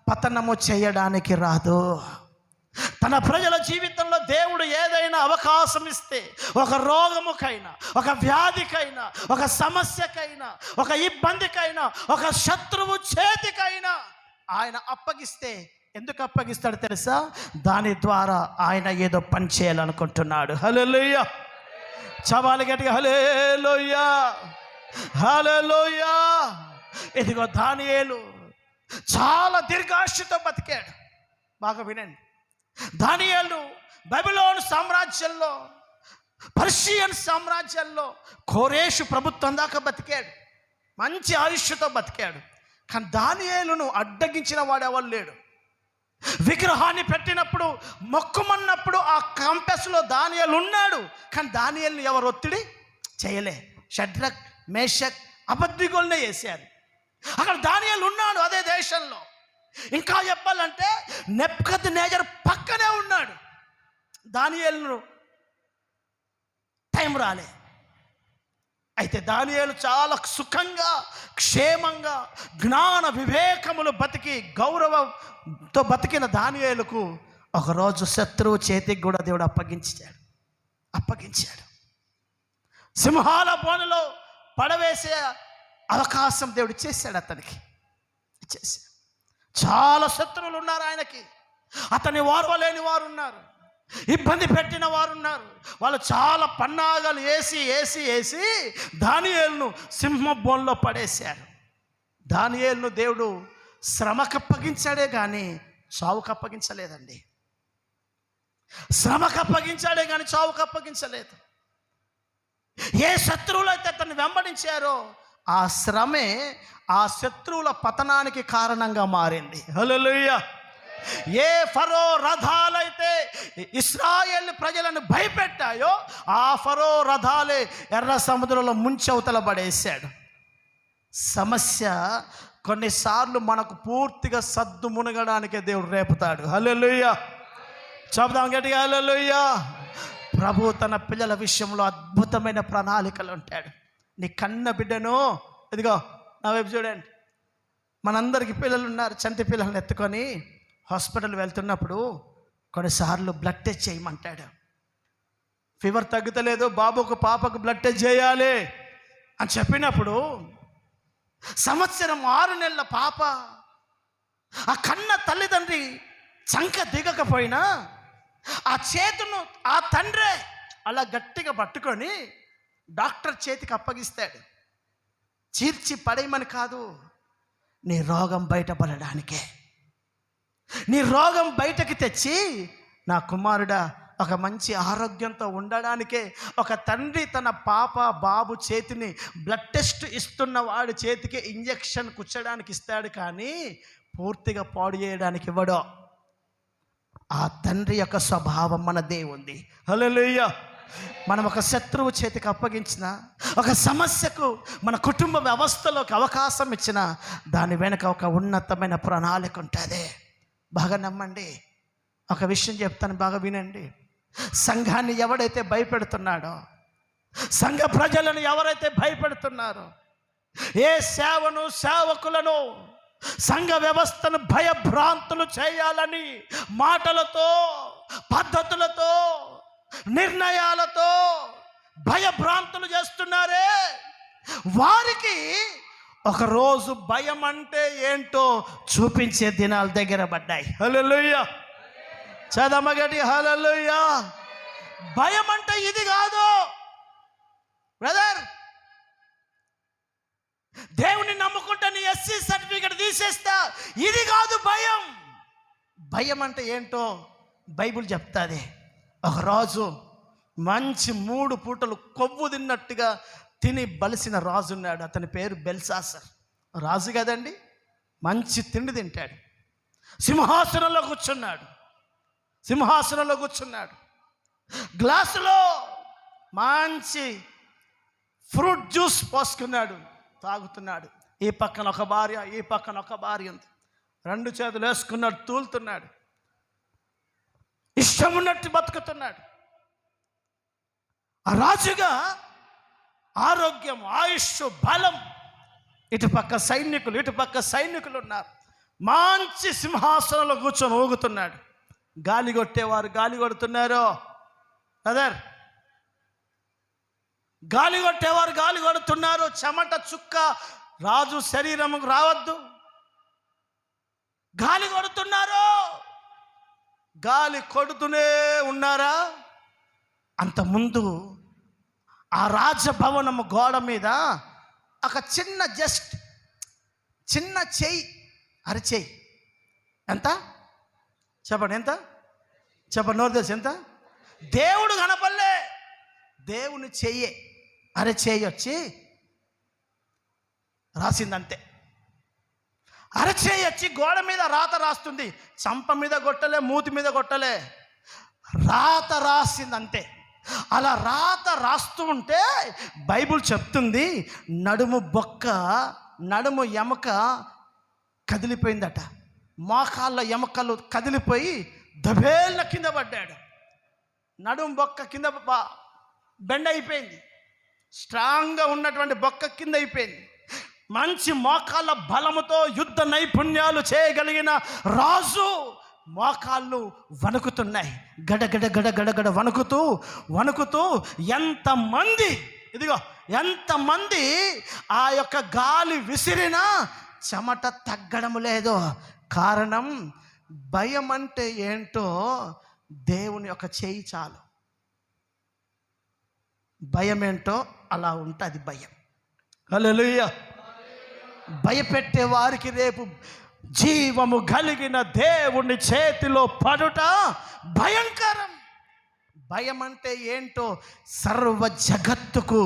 Speaker 1: పతనము చేయడానికి రాదు. తన ప్రజల జీవితంలో దేవుడు ఏదైనా అవకాశం ఇస్తే, ఒక రోగముకైనా, ఒక వ్యాధికైనా, ఒక సమస్యకైనా, ఒక ఇబ్బందికైనా, ఒక శత్రువు చేతికైనా ఆయన అప్పగిస్తే ఎందుకు అప్పగిస్తాడు తెలుసా? దాని ద్వారా ఆయన ఏదో పని చేయాలనుకుంటున్నాడు. హల్లెలూయా. చవాలి గట్టిగా హల్లెలూయా, హల్లెలూయా. ఇదిగో దానియేలు చాలా దీర్ఘాయుష్తో బతికాడు. బాగా వినండి. దానియేలు బబులోను సామ్రాజ్యంలో, పర్షియన్ సామ్రాజ్యంలో కోరేషు ప్రభుత్వం దాకా బతికాడు. మంచి ఆయుష్తో బతికాడు. కానీ దానియేలును అడ్డగించిన వాడెవరు లేడు. విగ్రహాన్ని పెట్టినప్పుడు, మొక్కుమన్నప్పుడు ఆ కాంపస్లో దానియేలు ఉన్నాడు. కానీ దానియేలును ఎవరు ఒత్తిడి చేయలే. షడ్రక్, మేషక్, అబద్ధిగోల్నే వేశారు. అక్కడ దానియేలు ఉన్నాడు అదే దేశంలో. ఇంకా చెప్పాలంటే నెబుకద్నెజర్ పక్కనే ఉన్నాడు. దానియేలును టైం రాలే. అయితే దానియేలు చాలా సుఖంగా, క్షేమంగా, జ్ఞాన వివేకములు బతికి గౌరవంతో బతికిన దానియేలుకు ఒకరోజు శత్రువు చేతికి కూడా దేవుడు అప్పగించాడు. సింహాల బోనులో పడవేసే అవకాశం దేవుడు ఇచ్చేసాడు. అతనికి ఇచ్చేసాడు. చాలా శత్రువులు ఉన్నారు ఆయనకి. అతన్ని ఓర్వలేని వారు ఉన్నారు, ఇబ్బంది పెట్టిన వారు ఉన్నారు. వాళ్ళు చాలా పన్నాగాలు వేసి దానియేలును సింహ బోన్లో పడేశారు. దానియేలును దేవుడు శ్రమకు అప్పగించాడే కానీ చావుకు అప్పగించలేదండి. శ్రమకు అప్పగించాడే కానీ చావుకు అప్పగించలేదు. ఏ శత్రువులు అయితే అతన్ని వెంబడించారో ఆ శ్రమే ఆ శత్రువుల పతనానికి కారణంగా మారింది. హల్లెలూయా. ఏ ఫరో రథాలైతే ఇశ్రాయేలు ప్రజలను భయపెట్టాయో ఆ ఫరో రథాలే ఎర్ర సముద్రంలో ముంచవతల పడేశాడు. సమస్య కొన్నిసార్లు మనకు పూర్తిగా సద్దు మునగడానికే దేవుడు రేపుతాడు. హల్లెలూయా. చెప్దాం గట్టిగా హల్లెలూయా. ప్రభు తన పిల్లల విషయంలో అద్భుతమైన ప్రణాళికలు ఉంటాడు. నీ కన్న బిడ్డను, ఇదిగో నా వైపు చూడండి. మనందరికీ పిల్లలు ఉన్నారు. చంటి పిల్లల్ని ఎత్తుకొని హాస్పిటల్ వెళ్తున్నప్పుడు కొన్నిసార్లు బ్లడ్ టెస్ట్ చేయమంటాడు. ఫీవర్ తగ్గుతలేదు, బాబుకు పాపకు బ్లడ్ టెస్ట్ చేయాలి అని చెప్పినప్పుడు సంవత్సరం 6 నెలల పాప ఆ కన్న తల్లిదండ్రి చంక దిగకపోయినా ఆ చేతును ఆ తండ్రే అలా గట్టిగా పట్టుకొని డాక్టర్ చేతికి అప్పగిస్తాడు. చీల్చి పడేయమని కాదు, నీ రోగం బయటపడడానికే. నీ రోగం బయటకి తెచ్చి నా కుమారుడా ఒక మంచి ఆరోగ్యంతో ఉండడానికే ఒక తండ్రి తన పాప బాబు చేతిని బ్లడ్ టెస్ట్ ఇస్తున్న వాడి చేతికి ఇంజెక్షన్ కుచ్చడానికి ఇస్తాడు, కానీ పూర్తిగా పాడు చేయడానికి ఇవ్వడు. ఆ తండ్రి యొక్క స్వభావం మన దేవుంది. హల్లెలూయా. మనం ఒక శత్రువు చేతికి అప్పగించిన, ఒక సమస్యకు మన కుటుంబ వ్యవస్థలోకి అవకాశం ఇచ్చిన దాని వెనుక ఒక ఉన్నతమైన ప్రణాళిక ఉంటుంది. బాగా నమ్మండి. ఒక విషయం చెప్తాను, బాగా వినండి. సంఘాన్ని ఎవడైతే భయపెడుతున్నాడో, సంఘ ప్రజలను ఎవరైతే భయపెడుతున్నారో, ఏ సేవను సేవకులను సంఘ వ్యవస్థను భయభ్రాంతులు చేయాలని మాటలతో, పద్ధతులతో, నిర్ణయాలతో భయభ్రాంతులు చేస్తున్నారే, వారికి ఒకరోజు భయం అంటే ఏంటో చూపించే దినాలు దగ్గర పడ్డాయి. హల్లెలూయా. చదమగటి హల్లెలూయా. భయం అంటే ఇది కాదు బ్రదర్. దేవుని నమ్ముకుంటే ఉంటే నీ ఎస్సీ సర్టిఫికెట్ తీసేస్తా. ఇది కాదు భయం. భయం అంటే ఏంటో బైబిల్ చెప్తాది. ఒక రాజు మంచి 3 పూటలు కొవ్వు తిన్నట్టుగా తిని బలిసిన రాజు ఉన్నాడు. అతని పేరు బెల్షాసర్. రాజు కదండి, మంచి తిండి తింటాడు. సింహాసనంలో కూర్చున్నాడు. గ్లాసులో మంచి ఫ్రూట్ జ్యూస్ పోసుకున్నాడు, తాగుతున్నాడు. ఈ పక్కన ఒక భార్య, ఈ పక్కన ఒక భార్య ఉంది. 2 చేతులు వేసుకున్నాడు, తూలుతున్నాడు, ఇష్టం ఉన్నట్టు బతుకుతున్నాడు. ఆ రాజుగా ఆరోగ్యం, ఆయుష్, బలం, ఇటుపక్క సైనికులు ఉన్నారు. మంచి సింహాసనంలో కూర్చొని ఊగుతున్నాడు. గాలి కొట్టేవారు గాలి కొడుతున్నారు బ్రదర్, గాలి కొట్టేవారు గాలి కొడుతున్నారు. చెమట చుక్క రాజు శరీరముకు రావద్దు. గాలి కొడుతున్నారు, గాలి కొడుతూనే ఉన్నారా. అంతకుముందు ఆ రాజభవనము గోడ మీద ఒక చిన్న చెయ్యి, అరచేయి. ఎంత చెప్పండి, ఎంత చెప్పండి, నోరు తెలిసి ఎంత? దేవుడు కనపల్లే, దేవుని చెయ్యే, అరచేయి వచ్చి రాసిందంతే. అరచేయి వచ్చి గోడ మీద రాత రాస్తుంది. చంప మీద కొట్టలే, మూతి మీద కొట్టలే, రాత రాసిందంతే. అలా రాత రాస్తూ ఉంటే బైబిల్ చెప్తుంది, నడుము ఎముక కదిలిపోయిందట. మోకాళ్ళ ఎముకలు కదిలిపోయి దబేళ్ళ కింద పడ్డాడు. నడుము బొక్క కింద బెండ్ అయిపోయింది. స్ట్రాంగ్గా ఉన్నటువంటి బొక్క కింద అయిపోయింది. మంచి మోకాళ్ళ బలముతో యుద్ధ నైపుణ్యాలు చేయగలిగిన రాజు మోకాళ్ళు వణుకుతున్నాయి. గడగడ గడగడగడ వణుకుతూ ఎంతమంది ఆ యొక్క గాలి విసిరినా చెమట తగ్గడం లేదు. కారణం భయం అంటే ఏంటో దేవుని యొక్క చేయి చాలు. భయం ఏంటో అలా ఉంటుంది భయం. హల్లెలూయా. భయపెట్టే వారికి రేపు జీవము కలిగిన దేవుని చేతిలో పడుట భయంకరం. భయం అంటే ఏంటో సర్వ జగత్తుకు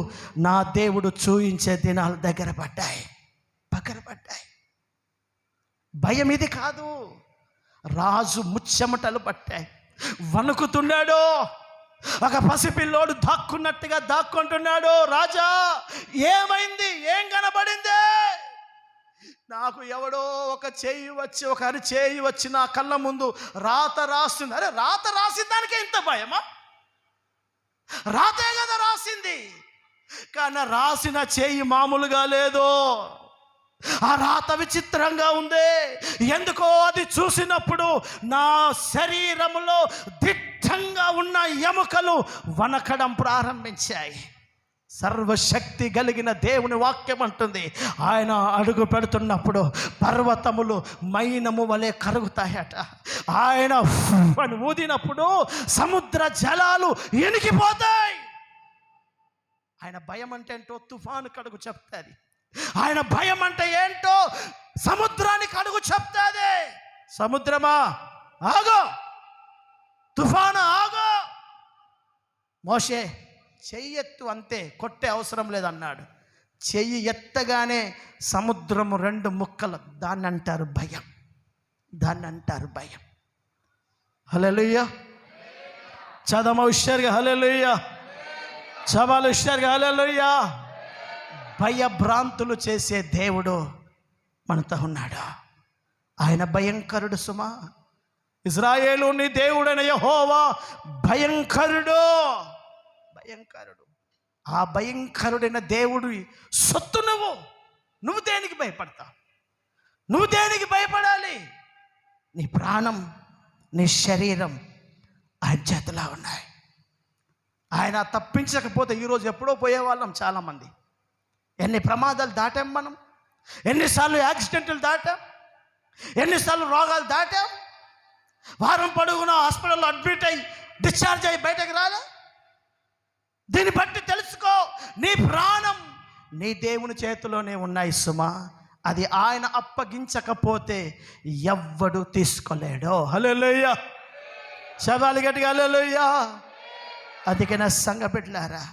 Speaker 1: నా దేవుడు చూయించే దినాలు దగ్గర పడ్డాయి. భయం ఇది కాదు. రాజు ముచ్చెమటలు పట్టాయి, వణుకుతున్నాడు. ఒక పసిపిల్లోడు దాక్కుంటున్నాడు. రాజా, ఏమైంది? ఏం కనబడింది? నాకు ఎవడో ఒక అరిచేయి వచ్చి నా కళ్ళ ముందు రాత రాస్తుంది. అరే, రాత రాసిన దానికే ఇంత భయమా? రాతే కదా రాసింది, కానీ రాసిన చేయి మామూలుగా లేదు. ఆ రాత విచిత్రంగా ఉంది. ఎందుకో అది చూసినప్పుడు నా శరీరములో దిట్టంగా ఉన్న ఎముకలు వణకడం ప్రారంభించాయి. సర్వశక్తి కలిగిన దేవుని వాక్యం అంటుంది, ఆయన అడుగు పెడుతున్నప్పుడు పర్వతములు మైనము వలె కరుగుతాయట. ఆయన అని ఊదినప్పుడు సముద్ర జలాలు ఎనికిపోతాయి. ఆయన భయం అంటే ఏంటో తుఫాను కడుగు చెప్తాది. ఆయన భయం అంటే ఏంటో సముద్రానికి అడుగు చెప్తాది. సముద్రమా ఆగో, తుఫాను ఆగో. మోషే చెయ్యెత్తు, అంతే, కొట్టే అవసరం లేదన్నాడు. చెయ్యి ఎత్తగానే సముద్రము 2 ముక్కలు. దాన్ని అంటారు భయం. హల్లెలూయా. చదమ హుషారుగా హల్లెలూయా. చవాలు హుషారుగా హల్లెలూయా. భయభ్రాంతులు చేసే దేవుడు మనతో ఉన్నాడు. ఆయన భయంకరుడు సుమా. ఇశ్రాయేలు నీ దేవుడైన యెహోవా భయంకరుడు. ఆ భయంకరుడైన దేవుడు సొత్తు. నువ్వు దేనికి భయపడతావు? నువ్వు దేనికి భయపడాలి? నీ ప్రాణం, నీ శరీరం ఆయన చేతిలో ఉన్నాయి. ఆయన తప్పించకపోతే ఈరోజు ఎప్పుడో పోయేవాళ్ళం చాలామంది. ఎన్ని ప్రమాదాలు దాటాం మనం, ఎన్నిసార్లు యాక్సిడెంట్లు దాటాం, ఎన్నిసార్లు రోగాలు దాటాం. వారం పొడుగునా హాస్పిటల్లో అడ్మిట్ అయ్యి డిశ్చార్జ్ అయ్యి బయటకు రాలే. దీన్ని బట్టి తెలుసుకో, నీ ప్రాణం నీ దేవుని చేతిలోనే ఉన్నాయి సుమా. అది ఆయన అప్పగించకపోతే ఎవ్వడు తీసుకోలేడు. హల్లెలూయా, శబ్దాలు గట్టిగా హల్లెలూయా. అందుకే నా సంఘ బిడ్డలారా,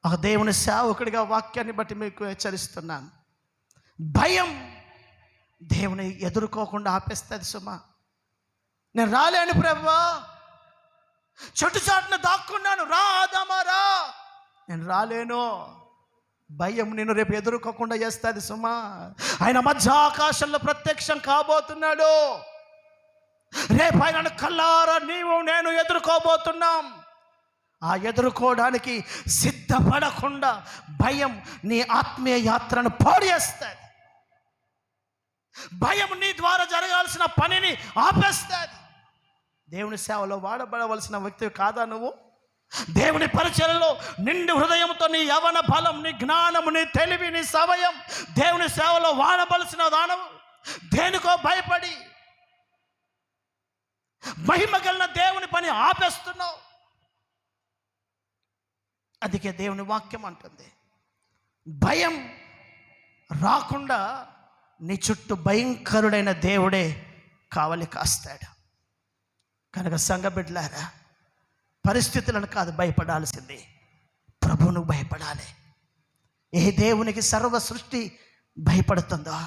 Speaker 1: ఒక దేవుని సేవకుడిగా వాక్యాన్ని బట్టి మీకు హెచ్చరిస్తున్నాను. భయం దేవుని ఎదుర్కోకుండా ఆపేస్తుంది సుమా. నేను రాలేను ప్రభువా, చెట్టు చాటున దాక్కున్నాను, రా ఆదామా రా, నేను రాలేను. భయం నేను రేపు ఎదుర్కోకుండా చేస్తుంది సుమా. ఆయన మధ్య ఆకాశంలో ప్రత్యక్షం కాబోతున్నాడు. రేపు ఆయన కల్లారా నీవు నేను ఎదుర్కోబోతున్నాం. ఆ ఎదుర్కోవడానికి సిద్ధపడకుండా భయం నీ ఆత్మీయ యాత్రను పాడేస్తుంది. భయం నీ ద్వారా జరగాల్సిన పనిని ఆపేస్తుంది. దేవుని సేవలో వాడబడవలసిన వ్యక్తి కాదా నువ్వు? దేవుని పరిచర్యలో నిండు హృదయంతో నీ యవన బలం, నీ జ్ఞానము, నీ తెలివి, నీ సమయం దేవుని సేవలో వాడవలసిన దానవు. దేనికో భయపడి మహిమ కలిగిన దేవుని పని ఆపేస్తున్నావు. అందుకే దేవుని వాక్యం అంటుంది, భయం రాకుండా నీ చుట్టూ భయంకరుడైన దేవుడే కావలి కాస్తాడు. కనుక సంఘ బిడ్డలారా, పరిస్థితులను కాదు భయపడాల్సింది, ప్రభువును భయపడాలి. ఏ దేవునికి సర్వ సృష్టి భయపడుతుందో,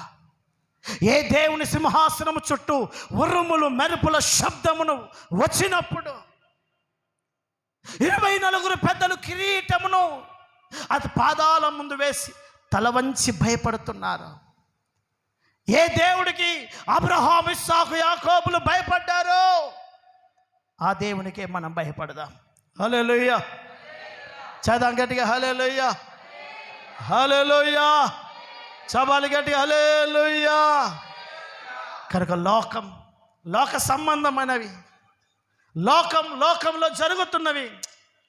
Speaker 1: ఏ దేవుని సింహాసనము చుట్టూ ఉరుములు మెరుపుల శబ్దమును వచ్చినప్పుడు 24 పెద్దలు కిరీటమును అది పాదాల ముందు వేసి తల వంచి భయపడుతున్నారు. ఏ దేవుడికి అబ్రహాము, ఇస్సాకు, యాకోబులు భయపడ్డారో ఆ దేవునికే మనం భయపడదాం. హల్లెలూయా, చదవం గట్టిగా హల్లెలూయా, హల్లెలూయా, చబాలి గట్టిగా హల్లెలూయా. కనుక లోక సంబంధమైనవి, లోకంలో జరుగుతున్నవి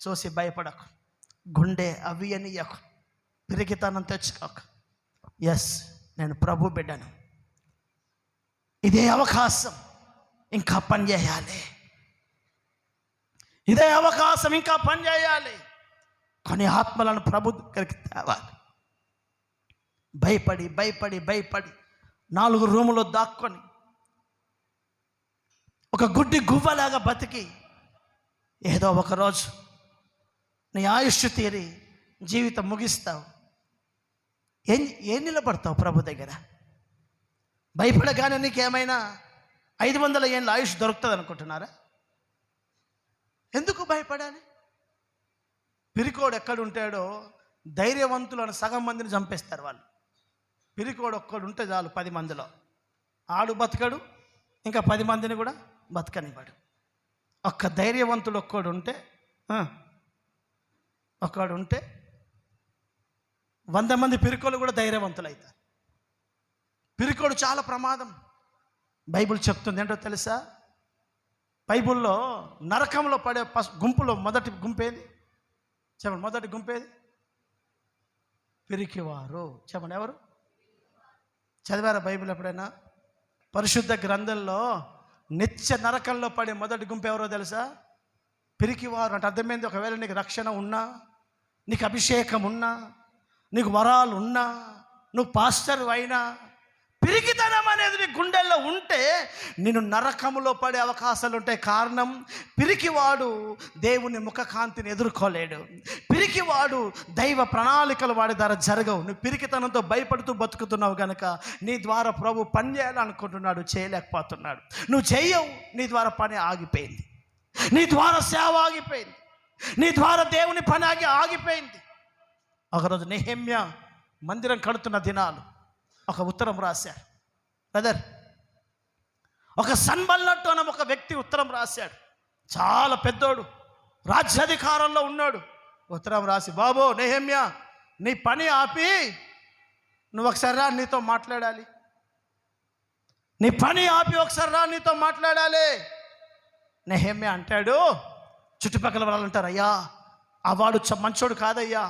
Speaker 1: చూసి భయపడకు. గుండె అవి అనియకు, పిరికితనం తెచ్చుకోకు. ఎస్, నేను ప్రభు బిడ్డను, ఇదే అవకాశం, ఇంకా పని చేయాలి, ఇదే అవకాశం, ఇంకా పని చేయాలి. కొన్ని ఆత్మలను ప్రభు దగ్గరికి తేవాలి. భయపడి 4 రూములో దాక్కొని ఒక గుడ్డి గువ్వలాగా బతికి ఏదో ఒకరోజు నీ ఆయుష్ తీరి జీవితం ముగిస్తావు. ఏం నిలబడతావు ప్రభు దగ్గర? భయపడగానే నీకేమైనా 500 ఏళ్ళ ఆయుష్ దొరుకుతుంది అనుకుంటున్నారా? ఎందుకు భయపడాలి? పిరికోడు ఎక్కడుంటాడో ధైర్యవంతులను సగం మందిని చంపేస్తారు వాళ్ళు. పిరికోడు ఒక్కడు ఉంటే చాలు 10 మందిలో, ఆడు బతకడు, ఇంకా 10 మందిని కూడా బతకనివ్వడు. ఒక్క ధైర్యవంతుడు ఒక్కడు ఉంటే 100 మంది పిరికోలు కూడా ధైర్యవంతులు అవుతారు. పిరికోడు చాలా ప్రమాదం. బైబిల్ చెప్తుంది ఏంటో తెలుసా? బైబిల్లో నరకంలో పడే గుంపులో మొదటి గుంపేది చెప్పండి. మొదటి గుంపేది పిరికివారు. చెప్పండి, ఎవరు? చదివారా బైబిల్ ఎప్పుడైనా? పరిశుద్ధ గ్రంథంలో నిత్య నరకంలో పడే మొదటి గుంపు ఎవరో తెలుసా? పిరికివారు. అంటే అర్థమైంది, ఒకవేళ నీకు రక్షణ ఉన్నా, నీకు అభిషేకం ఉన్నా, నీకు వరాలు ఉన్నా, నువ్వు పాస్టర్ అయినా, పిరికితనం అనేది నీ గుండెల్లో ఉంటే నేను నరకములో పడే అవకాశాలు ఉంటాయి. కారణం, పిరికివాడు దేవుని ముఖకాంతిని ఎదుర్కోలేడు. పిరికివాడు దైవ ప్రణాళికలు వాడి ద్వారా జరగవు. నువ్వు పిరికితనంతో భయపడుతూ బతుకుతున్నావు కనుక నీ ద్వారా ప్రభు పని చేయాలనుకుంటున్నాడు, చేయలేకపోతున్నాడు. నువ్వు చేయవు, నీ ద్వారా పని ఆగిపోయింది, నీ ద్వారా సేవ ఆగిపోయింది, నీ ద్వారా దేవుని పని ఆగిపోయింది. ఒకరోజు నెహెమ్యా మందిరం కడుతున్న దినాలు ఒక ఉత్తరం రాశాడు. బ్రదర్, ఒక సన్బల్లట్టు అన్న ఒక వ్యక్తి ఉత్తరం రాశాడు. చాలా పెద్దోడు, రాజ్యాధికారంలో ఉన్నాడు. ఉత్తరం రాసి, బాబో నెహెమ్యా, నీ పని ఆపి నువ్వు ఒకసారి రా, నీతో మాట్లాడాలి. నీ పని ఆపి ఒకసారి రా, నీతో మాట్లాడాలి. నెహెమ్యా అంటాడు, చుట్టుపక్కల వాళ్ళు అంటారు, అయ్యా ఆ వాడు మంచోడు కాదయ్యా,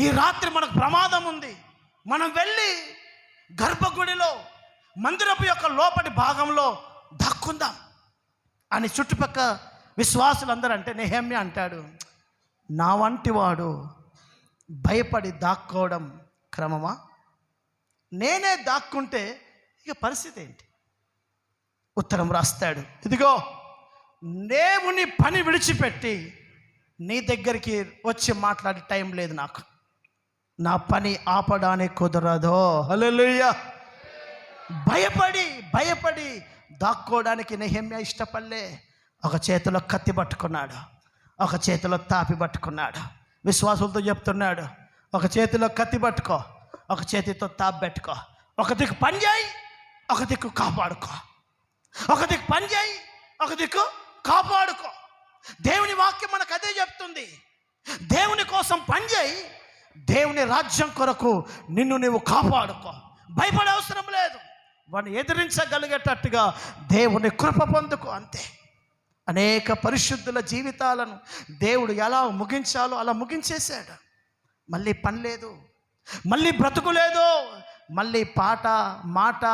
Speaker 1: ఈ రాత్రి మనకు ప్రమాదం ఉంది, మనం వెళ్ళి గర్భగుడిలో మందిరపు యొక్క లోపటి భాగంలో దాక్కుందాం అని చుట్టుపక్క విశ్వాసులందరూ అంటే, నెహెమ్యా అంటాడు, నా వంటి వాడు భయపడి దాక్కోవడం క్రమమా? నేనే దాక్కుంటే ఇక పరిస్థితి ఏంటి? ఉత్తరం రాస్తాడు, ఇదిగో దేవుని పని విడిచిపెట్టి నీ దగ్గరికి వచ్చి మాట్లాడే టైం లేదు నాకు, నా పని ఆపడానికి కుదరదో. హల్లెలూయా. భయపడి దాక్కోవడానికి నెహెమ్యా ఇష్టపడలే. ఒక చేతిలో కత్తి పట్టుకున్నాడు, ఒక చేతిలో తాపి పట్టుకున్నాడు. విశ్వాసులతో చెప్తున్నాడు, ఒక చేతిలో కత్తి పట్టుకో, ఒక చేతితో తాపి పెట్టుకో. ఒక దిక్కు పని చేయి, ఒక దిక్కు కాపాడుకో. ఒక దిక్కు పని చేయి, ఒక దిక్కు కాపాడుకో. దేవుని వాక్యం మనకు అదే చెప్తుంది. దేవుని కోసం పని చేయి, దేవుని రాజ్యం కొరకు నిన్ను నీవు కాపాడుకో. భయపడే అవసరం లేదు. వాడిని ఎదిరించగలిగేటట్టుగా దేవుని కృప పొందుకో, అంతే. అనేక పరిశుద్ధుల జీవితాలను దేవుడు ఎలా ముగించాలో అలా ముగించేశాడు. మళ్ళీ పని లేదు, మళ్ళీ బ్రతుకు లేదు, మళ్ళీ పాట మాట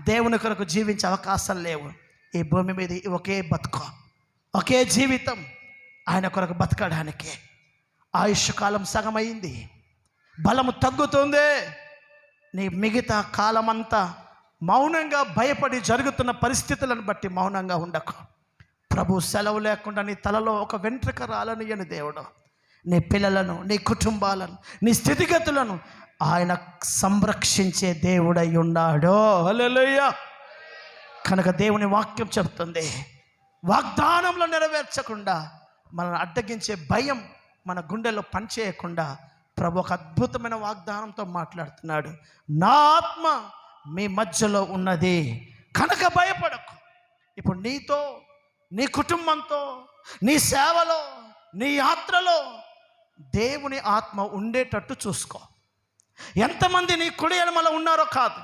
Speaker 1: దేవుని కొరకు జీవించే అవకాశం లేవు. ఈ భూమి మీద ఒకే బతుకు, ఒకే జీవితం, ఆయన కొరకు బతకడానికి. ఆయుష్ కాలం సగమైంది, బలము తగ్గుతుంది. నీ మిగతా కాలమంతా మౌనంగా భయపడి జరుగుతున్న పరిస్థితులను బట్టి మౌనంగా ఉండకు. ప్రభు సెలవు లేకుండా నీ తలలో ఒక వెంట్రుక రాలనియని దేవుడు నీ పిల్లలను, నీ కుటుంబాలను, నీ స్థితిగతులను ఆయన సంరక్షించే దేవుడై ఉన్నాడు. హల్లెలూయా. కనుక దేవుని వాక్యం చెప్తుంది, వాగ్దానంలో నెరవేర్చకుండా మనల్ని అడ్డగించే భయం మన గుండెల్లో పనిచేయకుండా ప్రభు ఒక అద్భుతమైన వాగ్దానంతో మాట్లాడుతున్నాడు. నా ఆత్మ మీ మధ్యలో ఉన్నది కనుక భయపడకు. ఇప్పుడు నీతో, నీ కుటుంబంతో, నీ సేవలో, నీ యాత్రలో దేవుని ఆత్మ ఉండేటట్టు చూసుకో. ఎంతమంది నీ కుడి ఎడమల ఉన్నారో కాదు,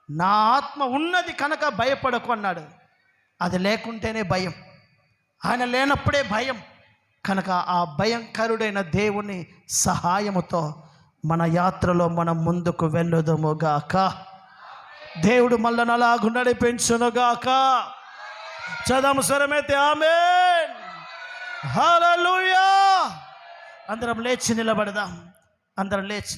Speaker 1: నా ఆత్మ ఉన్నది కనుక భయపడకు అన్నాడు. అది లేకుంటేనే భయం, ఆయన లేనప్పుడే భయం. కనుక ఆ భయంకరుడైన దేవుని సహాయముతో మన యాత్రలో మనం ముందుకు వెళ్ళుదుముగాక. దేవుడు మనల్ని అలాగు నడిపించునుగాక. చదము స్వరమైతే ఆమేన్. హల్లెలూయా. అందరం లేచి నిలబడదాం. అందరం లేచి